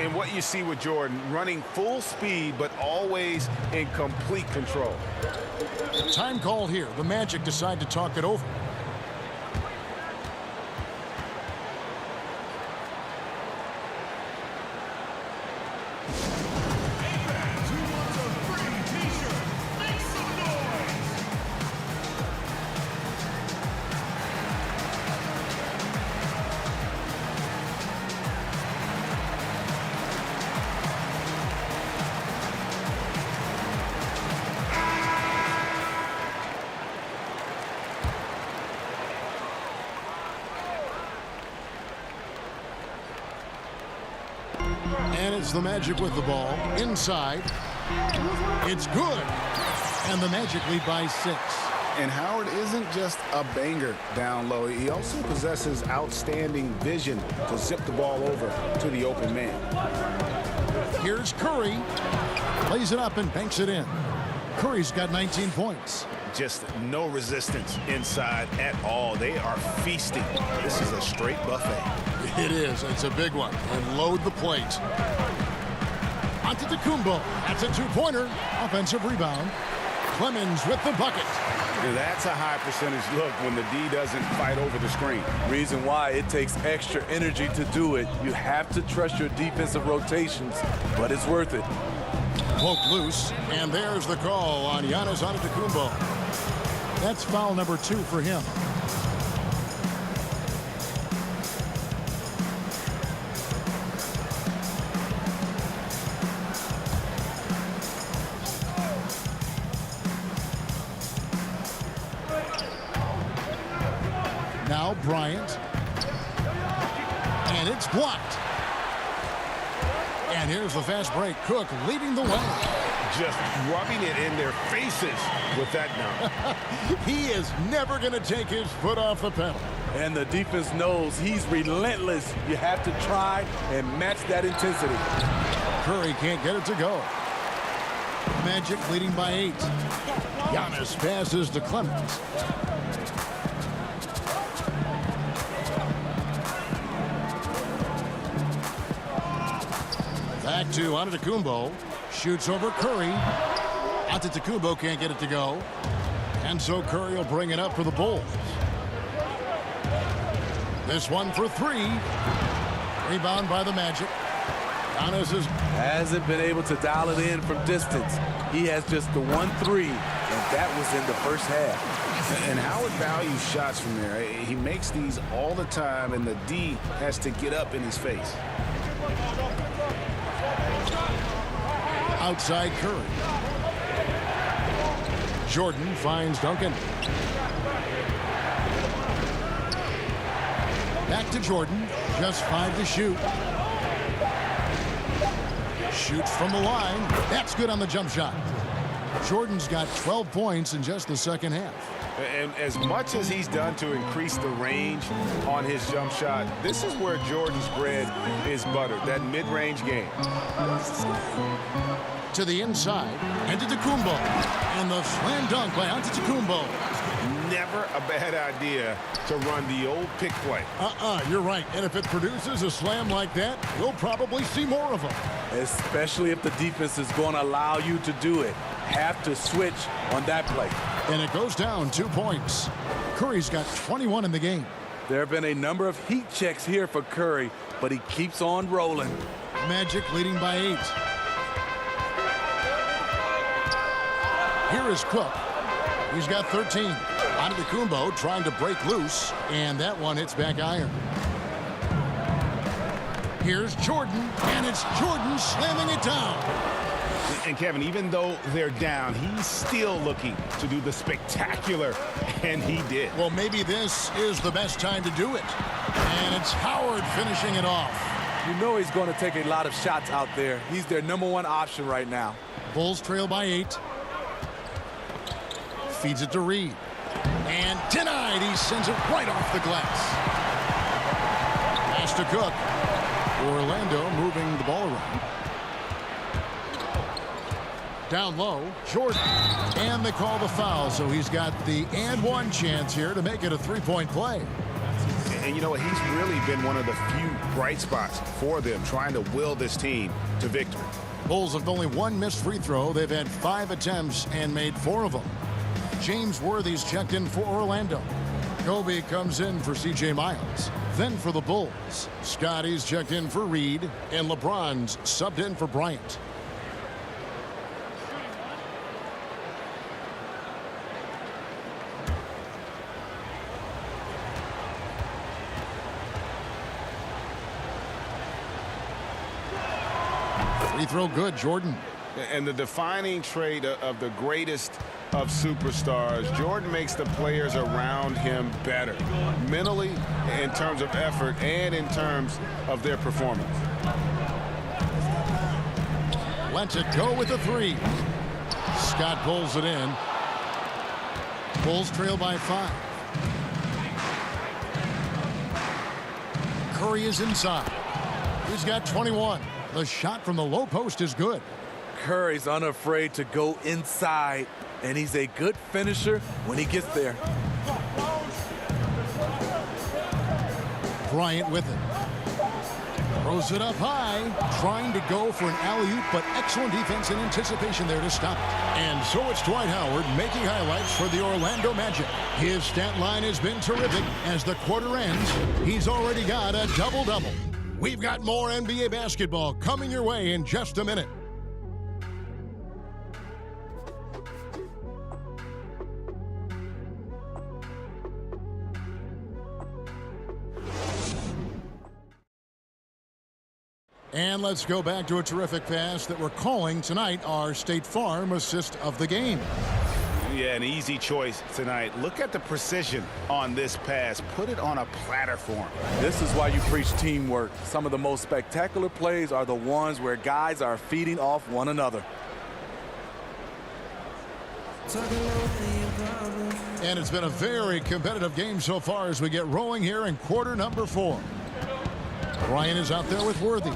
And what you see with Jordan, running full speed, but always in complete control. Time call here. The Magic decide to talk it over. And it's the Magic with the ball. Inside. It's good. And the Magic lead by 6. And Howard isn't just a banger down low. He also possesses outstanding vision to zip the ball over to the open man. Here's Curry. Lays it up and banks it in. Curry's got 19 points. Just no resistance inside at all. They are feasting. This is a straight buffet. It is. It's a big one. And load the plate. Antetokounmpo. That's a 2-pointer. Offensive rebound. Clemens with the bucket. That's a high percentage look when the D doesn't fight over the screen. Reason why it takes extra energy to do it. You have to trust your defensive rotations, but it's worth it. Poked loose, and there's the call on Giannis Antetokounmpo. That's foul number 2 for him. Now Bryant. And it's blocked. And here's the fast break. Cook leading the way. just rubbing it in their faces with that dunk. He is never going to take his foot off the pedal. And the defense knows he's relentless. You have to try and match that intensity. Curry can't get it to go. Magic leading by 8. Giannis passes to Clemens. Back to Antetokounmpo. Shoots over Curry. Antetokounmpo can't get it to go. And so Curry will bring it up for the Bulls. This one for 3. Rebound by the Magic. Giannis hasn't been able to dial it in from distance. He has just the 1 3, and that was in the first half. And Howard values shots from there. He makes these all the time, and the D has to get up in his face. Outside Curry. Jordan finds Duncan. Back to Jordan. Just 5 to shoot. Shoots from the line. That's good on the jump shot. Jordan's got 12 points in just the second half. And as much as he's done to increase the range on his jump shot, this is where Jordan's bread is buttered, that mid-range game. To the inside, Antetokounmpo. And the slam dunk by Antetokounmpo. Never a bad idea to run the old pick play. You're right. And if it produces a slam like that, you'll probably see more of them. Especially if the defense is going to allow you to do it. Have to switch on that play. And it goes down 2 points. Curry's got 21 in the game. There have been a number of heat checks here for Curry, but he keeps on rolling. Magic leading by 8. Here is Cook. He's got 13. Antetokounmpo trying to break loose, and that one hits back iron. Here's Jordan, and it's Jordan slamming it down. And Kevin, even though they're down, he's still looking to do the spectacular, and he did. Well, maybe this is the best time to do it. And it's Howard finishing it off. You know he's going to take a lot of shots out there. He's their #1 option right now. Bulls trail by 8. Feeds it to Reed. And denied. He sends it right off the glass. Pass to Cook. Orlando moving the ball around. Down low, Jordan. And they call the foul, so he's got the and-one chance here to make it a 3-point play. And you know what? He's really been one of the few bright spots for them, trying to will this team to victory. Bulls have only 1 missed free throw. They've had 5 attempts and made 4 of them. James Worthy's checked in for Orlando. Kobe comes in for C.J. Miles. Then for the Bulls, Scotty's checked in for Reed, and LeBron's subbed in for Bryant. Free throw good, Jordan. And the defining trait of the greatest of superstars, Jordan makes the players around him better, mentally, in terms of effort, and in terms of their performance. Lets it go with the 3. Scott pulls it in. Bulls trail by 5. Curry is inside. He's got 21. The shot from the low post is good. Curry's unafraid to go inside, and he's a good finisher when he gets there. Bryant with it. Throws it up high, trying to go for an alley-oop, but excellent defense and anticipation there to stop it. And so it's Dwight Howard making highlights for the Orlando Magic. His stat line has been terrific. As the quarter ends, he's already got a double-double. We've got more NBA basketball coming your way in just a minute. And let's go back to a terrific pass that we're calling tonight our State Farm assist of the game. Yeah, an easy choice tonight. Look at the precision on this pass. Put it on a platter for him. This is why you preach teamwork. Some of the most spectacular plays are the ones where guys are feeding off one another. And it's been a very competitive game so far as we get rolling here in quarter number 4. Bryant is out there with Worthy.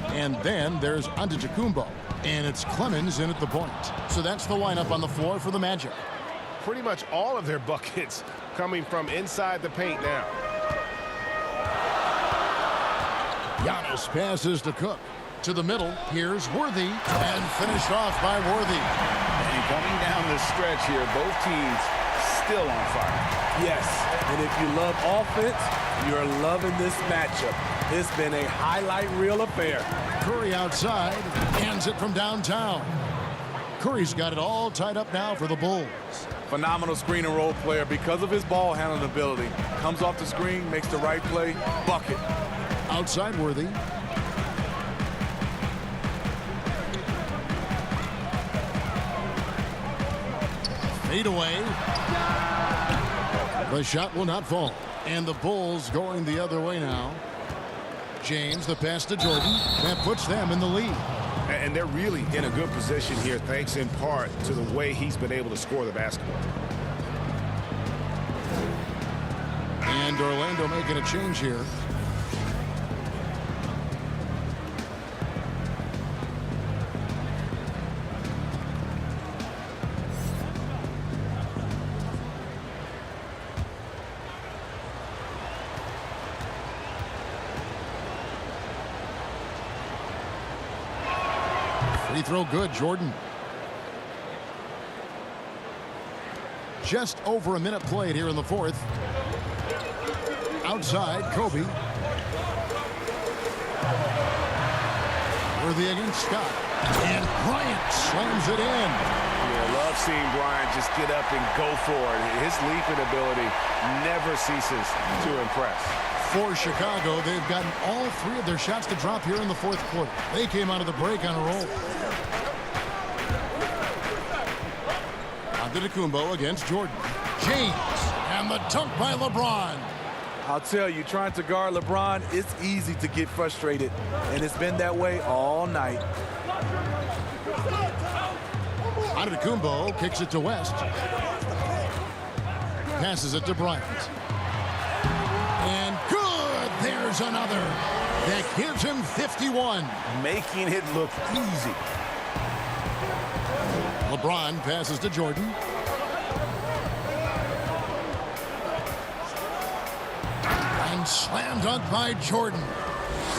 And then there's Antetokounmpo. And it's Clemens in at the point. So that's the lineup on the floor for the Magic. Pretty much all of their buckets coming from inside the paint now. Giannis passes to Cook. To the middle, here's Worthy. And finished off by Worthy. And coming down the stretch here, both teams still on fire. Yes, and if you love offense, you're loving this matchup. It's been a highlight reel affair. Curry outside, hands it from downtown. Curry's got it all tied up now for the Bulls. Phenomenal screen and roll player because of his ball handling ability. Comes off the screen, makes the right play, bucket. Outside Worthy. Fade away. The shot will not fall. And the Bulls going the other way now. James, the pass to Jordan. That puts them in the lead. And they're really in a good position here, thanks in part to the way he's been able to score the basketball. And Orlando making a change here. Free throw good, Jordan. Just over a minute played here in the fourth. Outside, Kobe. Worthy against Scott. And Bryant slams it in. Yeah, love seeing Bryant just get up and go for it. His leaping ability never ceases to impress. For Chicago, they've gotten all 3 of their shots to drop here in the fourth quarter. They came out of the break on a roll. Antetokounmpo against Jordan. James, and the dunk by LeBron. I'll tell you, trying to guard LeBron, it's easy to get frustrated, and it's been that way all night. Antetokounmpo kicks it to West. Passes it to Bryant. And good! There's another. That gives him 51. Making it look easy. LeBron passes to Jordan. And slam dunk by Jordan.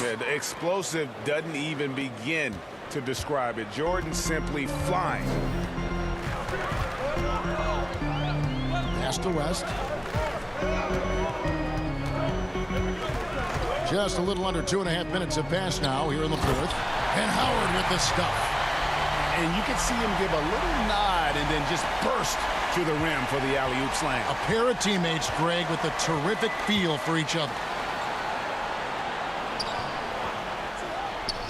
Yeah, the explosive doesn't even begin to describe it. Jordan simply flying. Pass to West. Just a little under 2.5 minutes have passed now here in the fourth. And Howard with the stuff. And you can see him give a little nod and then just burst to the rim for the alley-oop slam. A pair of teammates, Greg, with a terrific feel for each other.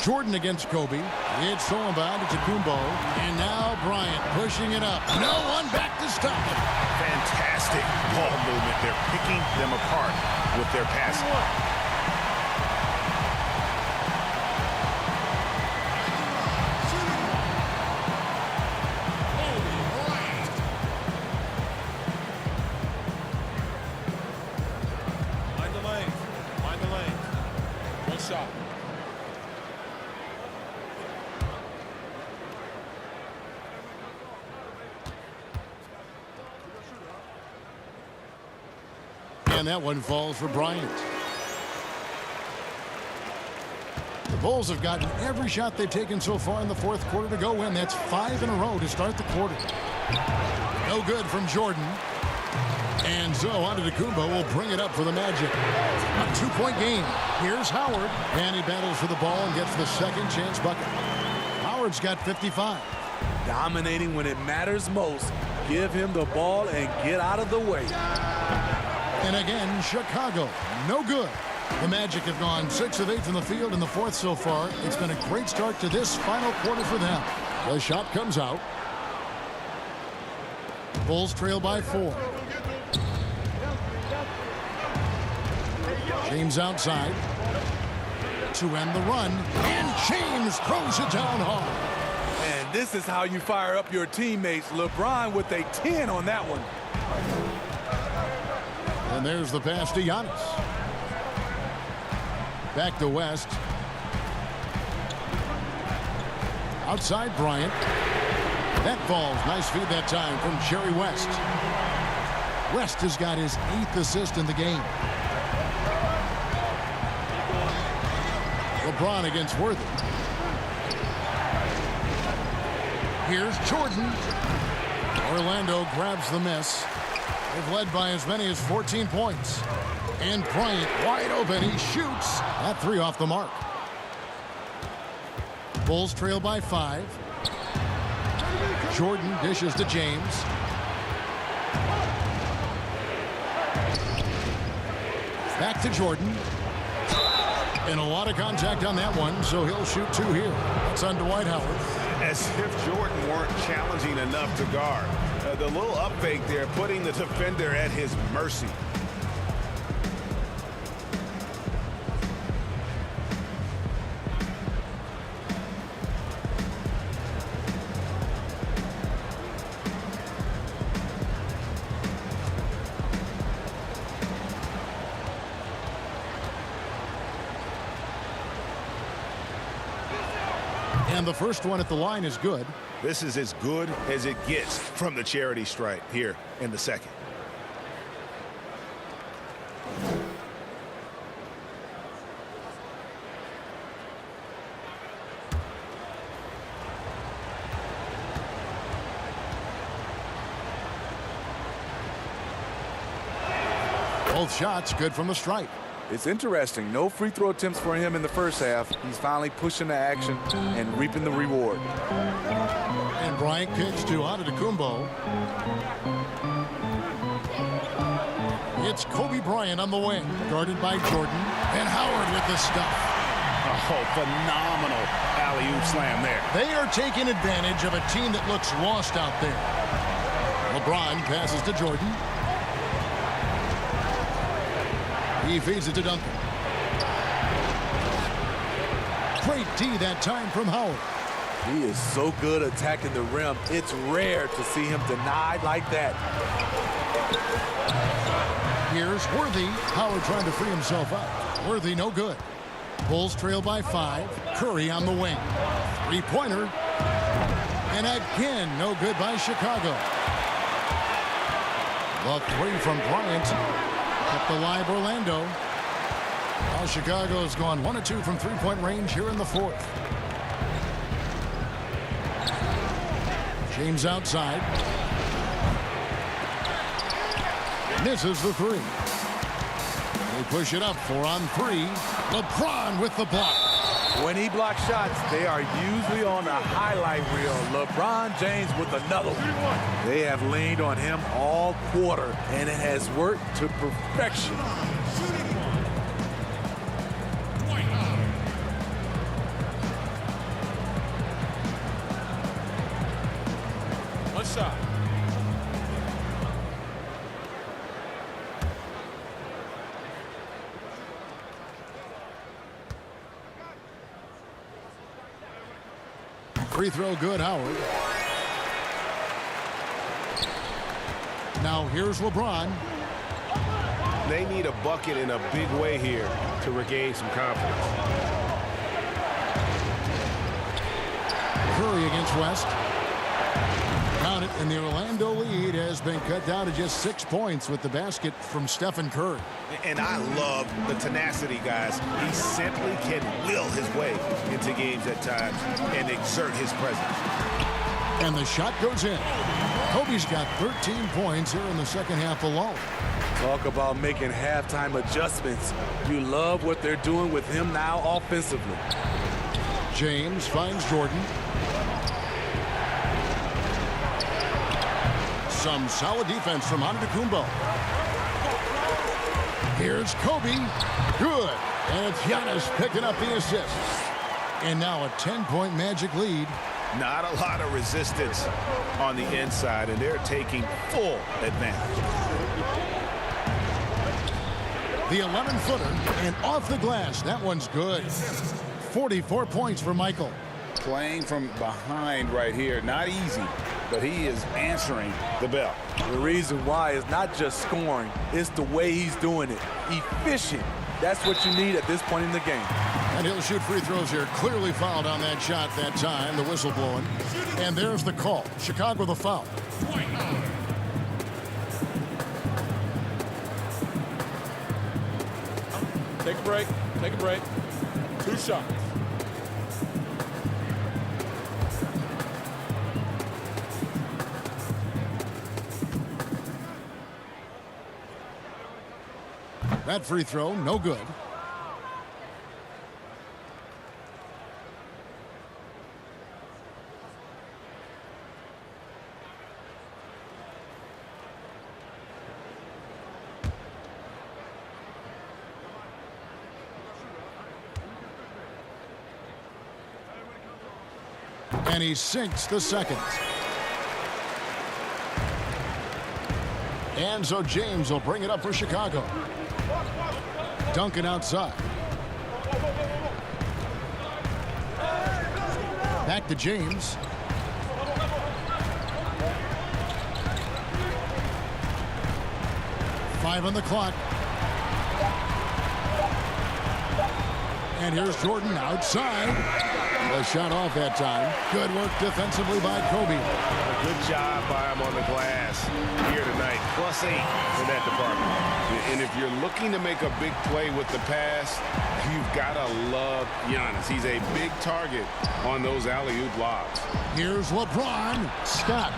Jordan against Kobe. It's thrown by Antetokounmpo. And now Bryant pushing it up. No one back to stop it. Fantastic ball movement. They're picking them apart with their passing. And that one falls for Bryant. The Bulls have gotten every shot they've taken so far in the fourth quarter to go in. That's 5 in a row to start the quarter. No good from Jordan. And so Antetokounmpo will bring it up for the Magic. A 2-point game. Here's Howard. And he battles for the ball and gets the second chance bucket. Howard's got 55. Dominating when it matters most. Give him the ball and get out of the way. And again, Chicago, no good. The Magic have gone 6 of 8 from the field in the fourth so far. It's been a great start to this final quarter for them. The shot comes out. Bulls trail by 4. James outside to end the run. And James throws it down hard. And this is how you fire up your teammates. LeBron with a 10 on that one. And there's the pass to Giannis. Back to West. Outside Bryant. That falls. Nice feed that time from Jerry West. West has got his 8th assist in the game. LeBron against Worthy. Here's Jordan. Orlando grabs the miss. They've led by as many as 14 points. And Bryant wide open. He shoots. That 3 off the mark. Bulls trail by 5. Jordan dishes to James. Back to Jordan. And a lot of contact on that one, so he'll shoot 2 here. That's on Dwight Howard. As if Jordan weren't challenging enough to guard. The little up fake there, putting the defender at his mercy. And the first one at the line is good. This is as good as it gets from the charity stripe here in the second. Both shots good from the stripe. It's interesting. No free throw attempts for him in the first half. He's finally pushing the action and reaping the reward. And Bryant kicks to Antetokounmpo. It's Kobe Bryant on the wing, guarded by Jordan. And Howard with the stuff. Oh, phenomenal alley-oop slam there. They are taking advantage of a team that looks lost out there. LeBron passes to Jordan. He feeds it to Duncan. Great D that time from Howard. He is so good attacking the rim. It's rare to see him denied like that. Here's Worthy. Howard trying to free himself up. Worthy no good. Bulls trail by 5. Curry on the wing. 3-pointer. And again, no good by Chicago. The 3 from Bryant. Kept alive Orlando. Now Chicago's gone 1 of 2 from 3-point range here in the 4th. James outside. Misses the 3. They push it up 4 on 3. LeBron with the block. When he blocks shots, they are usually on a highlight reel. LeBron James with another one. They have leaned on him all quarter, and it has worked to perfection. One shot. Free throw good, Howard. Now here's LeBron. They need a bucket in a big way here to regain some confidence. Curry against West. Count it, and the Orlando lead has been cut down to just 6 points with the basket from Stephen Curry. And I love the tenacity, guys. He simply can will his way into games at times and exert his presence. And the shot goes in. Kobe's got 13 points here in the second half alone. Talk about making halftime adjustments. You love what they're doing with him now offensively. James finds Jordan. Some solid defense from Antetokounmpo. Here's Kobe. Good. And it's Giannis picking up the assist. And now a 10-point Magic lead. Not a lot of resistance on the inside, and they're taking full advantage. The 11-footer and off the glass. That one's good. 44 points for Michael. Playing from behind right here. Not easy, but he is answering the bell. The reason why is not just scoring, it's the way he's doing it. Efficient. That's what you need at this point in the game. And he'll shoot free throws here. Clearly fouled on that shot that time. The whistle blowing. And there's the call. Chicago the foul. Take a break. Take a break. 2 shots. That free throw, no good. And he sinks the second. And so James will bring it up for Chicago. Duncan outside. Back to James. Five on the clock. And here's Jordan outside. The shot off that time. Good work defensively by Kobe. Good job by him on the glass here tonight. +8 in that department. And if you're looking to make a big play with the pass, you've got to love Giannis. He's a big target on those alley-oop lobs. Here's LeBron. Scott.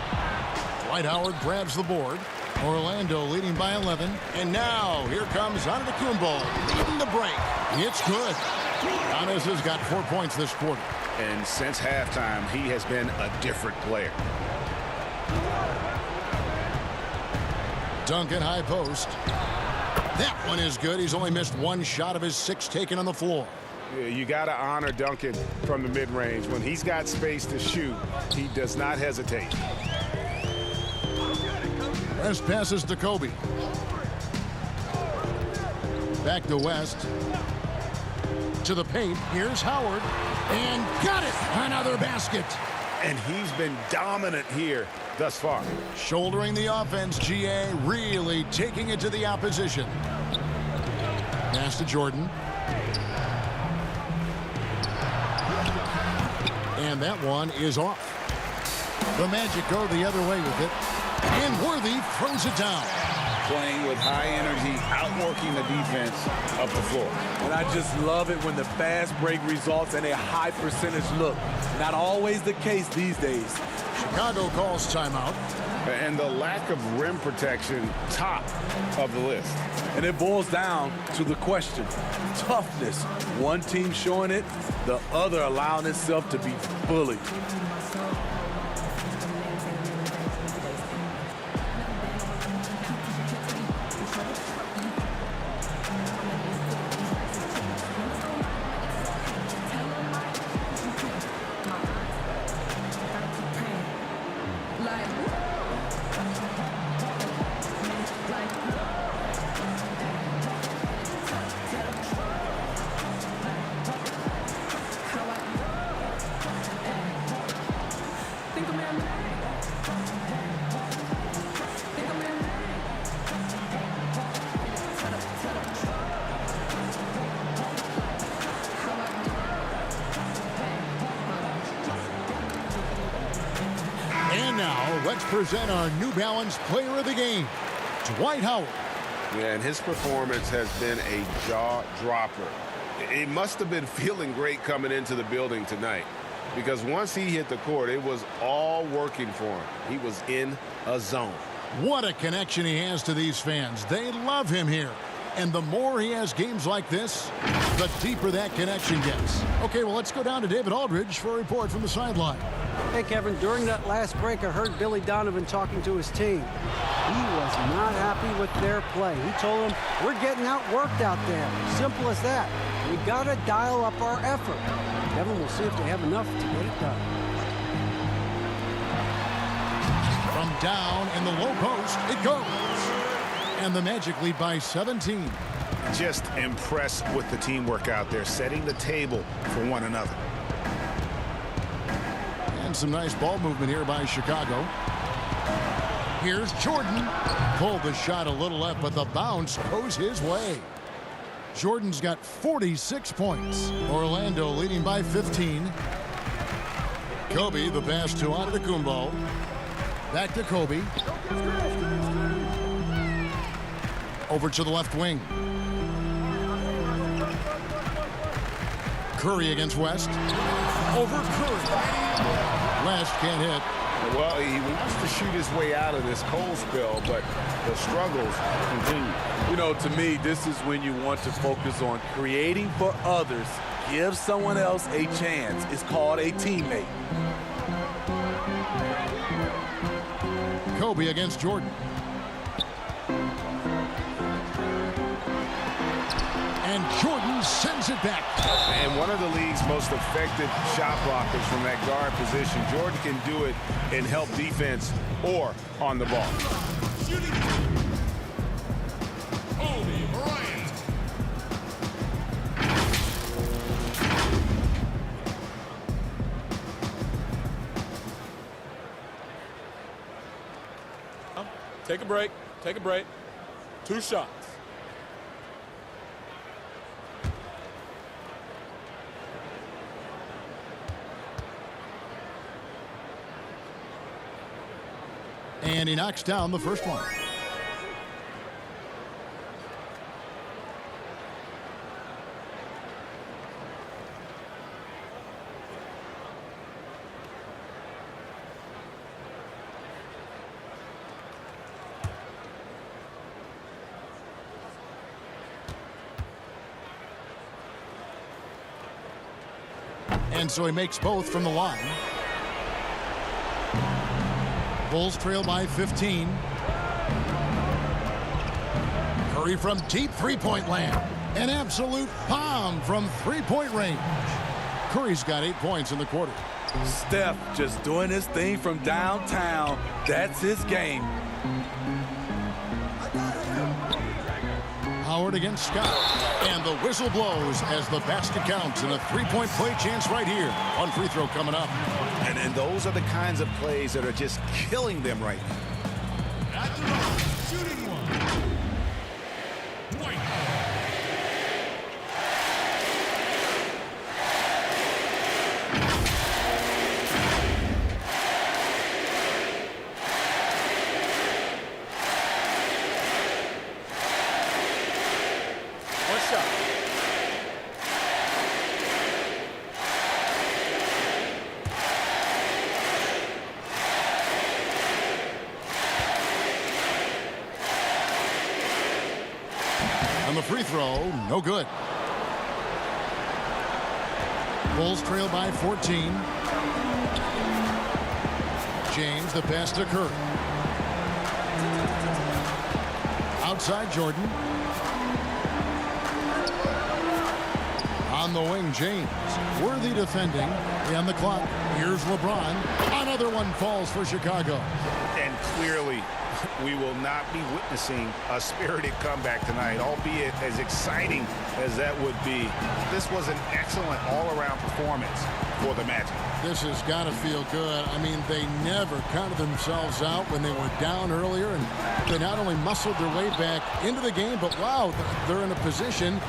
Dwight Howard grabs the board. Orlando leading by 11. And now here comes Antetokounmpo leading the break. It's good. Giannis has got 4 points this quarter. And since halftime, he has been a different player. Duncan high post. That one is good. He's only missed 1 shot of his 6 taken on the floor. Yeah, you got to honor Duncan from the mid-range. When he's got space to shoot, he does not hesitate. West passes to Kobe. Back to West. To the paint. Here's Howard. And got it. Another basket. And he's been dominant here thus far. Shouldering the offense, GA really taking it to the opposition. Pass to Jordan. And that one is off. The Magic go the other way with it. And Worthy throws it down. Playing with high energy, outworking the defense up the floor. And I just love it when the fast break results in a high percentage look. Not always the case these days. Chicago calls timeout. And the lack of rim protection, top of the list. And it boils down to the question. Toughness. One team showing it, the other allowing itself to be bullied. Let's present our New Balance Player of the Game, Dwight Howard. Yeah, and his performance has been a jaw-dropper. It must have been feeling great coming into the building tonight, because once he hit the court, it was all working for him. He was in a zone. What a connection he has to these fans. They love him here. And the more he has games like this, the deeper that connection gets. Okay, well, let's go down to David Aldridge for a report from the sideline. Hey, Kevin, during that last break, I heard Billy Donovan talking to his team. He was not happy with their play. He told them, we're getting outworked out there. Simple as that. We got to dial up our effort. Kevin, we'll see if they have enough to get it done. From down in the low post, it goes. And the Magic lead by 17. Just impressed with the teamwork out there, setting the table for one another. And some nice ball movement here by Chicago. Here's Jordan. Pulled the shot a little left, but the bounce goes his way. Jordan's got 46 points. Orlando leading by 15. Kobe, the pass to Antetokounmpo. Back to Kobe. Over to the left wing. Curry against West. Over Curry. West can't hit. Well, he wants to shoot his way out of this cold spell, but the struggles continue. You know, to me, this is when you want to focus on creating for others. Give someone else a chance. It's called a teammate. Kobe against Jordan. And Jordan sends it back. And one of the league's most effective shot blockers from that guard position. Jordan can do it in help defense or on the ball. Kobe Bryant. Take a break. Take a break. 2 shots. And he knocks down the first one. And so he makes both from the line. Bulls trail by 15. Curry from deep three-point land. An absolute bomb from three-point range. Curry's got 8 points in the quarter. Steph just doing his thing from downtown. That's his game. Howard against Scott. And the whistle blows as the basket counts, and a three-point play chance right here. One free throw coming up. And those are the kinds of plays that are just killing them right now. At the line, shooting one. White. One shot. And the free throw, no good. Bulls trail by 14. James, the pass to Curry. Outside Jordan. On the wing, James. Worthy defending. And the clock. Here's LeBron. Another one falls for Chicago. And clearly, we will not be witnessing a spirited comeback tonight, albeit as exciting as that would be. This was an excellent all-around performance for the Magic. This has got to feel good. I mean, they never counted themselves out when they were down earlier, and they not only muscled their way back into the game, but wow, they're in a position,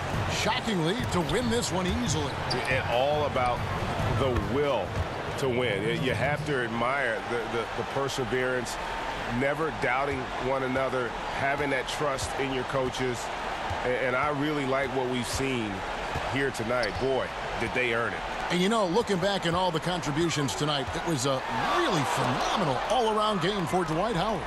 shockingly, to win this one easily. And all about the will to win. You have to admire the perseverance, never doubting one another, having that trust in your coaches. And I really like what we've seen here tonight. Boy, did they earn it. And you know, looking back at all the contributions tonight, it was a really phenomenal all-around game for Dwight Howard.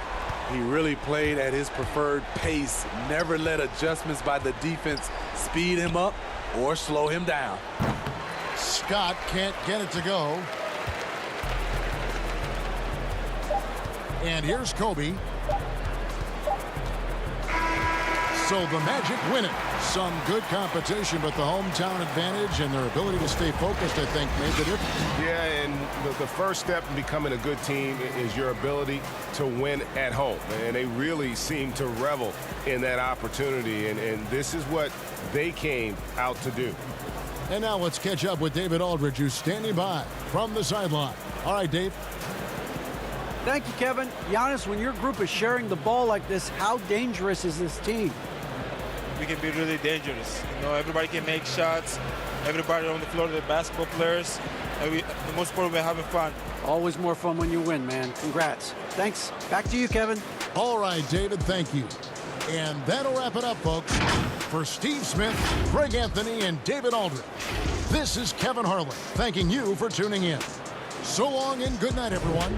He really played at his preferred pace, never let adjustments by the defense speed him up or slow him down. Scott can't get it to go. And here's Kobe. So the Magic win it. Some good competition, but the hometown advantage and their ability to stay focused, I think, made the difference. Yeah, and the first step in becoming a good team is your ability to win at home. And they really seem to revel in that opportunity. And this is what they came out to do. And now let's catch up with David Aldridge, who's standing by from the sideline. All right, Dave. Thank you, Kevin. Giannis, when your group is sharing the ball like this, how dangerous is this team? We can be really dangerous. You know, everybody can make shots. Everybody on the floor, the basketball players. And the most important, we're having fun. Always more fun when you win, man. Congrats. Thanks. Back to you, Kevin. All right, David, thank you. And that'll wrap it up, folks. For Steve Smith, Greg Anthony, and David Aldridge, this is Kevin Harlan thanking you for tuning in. So long and good night, everyone.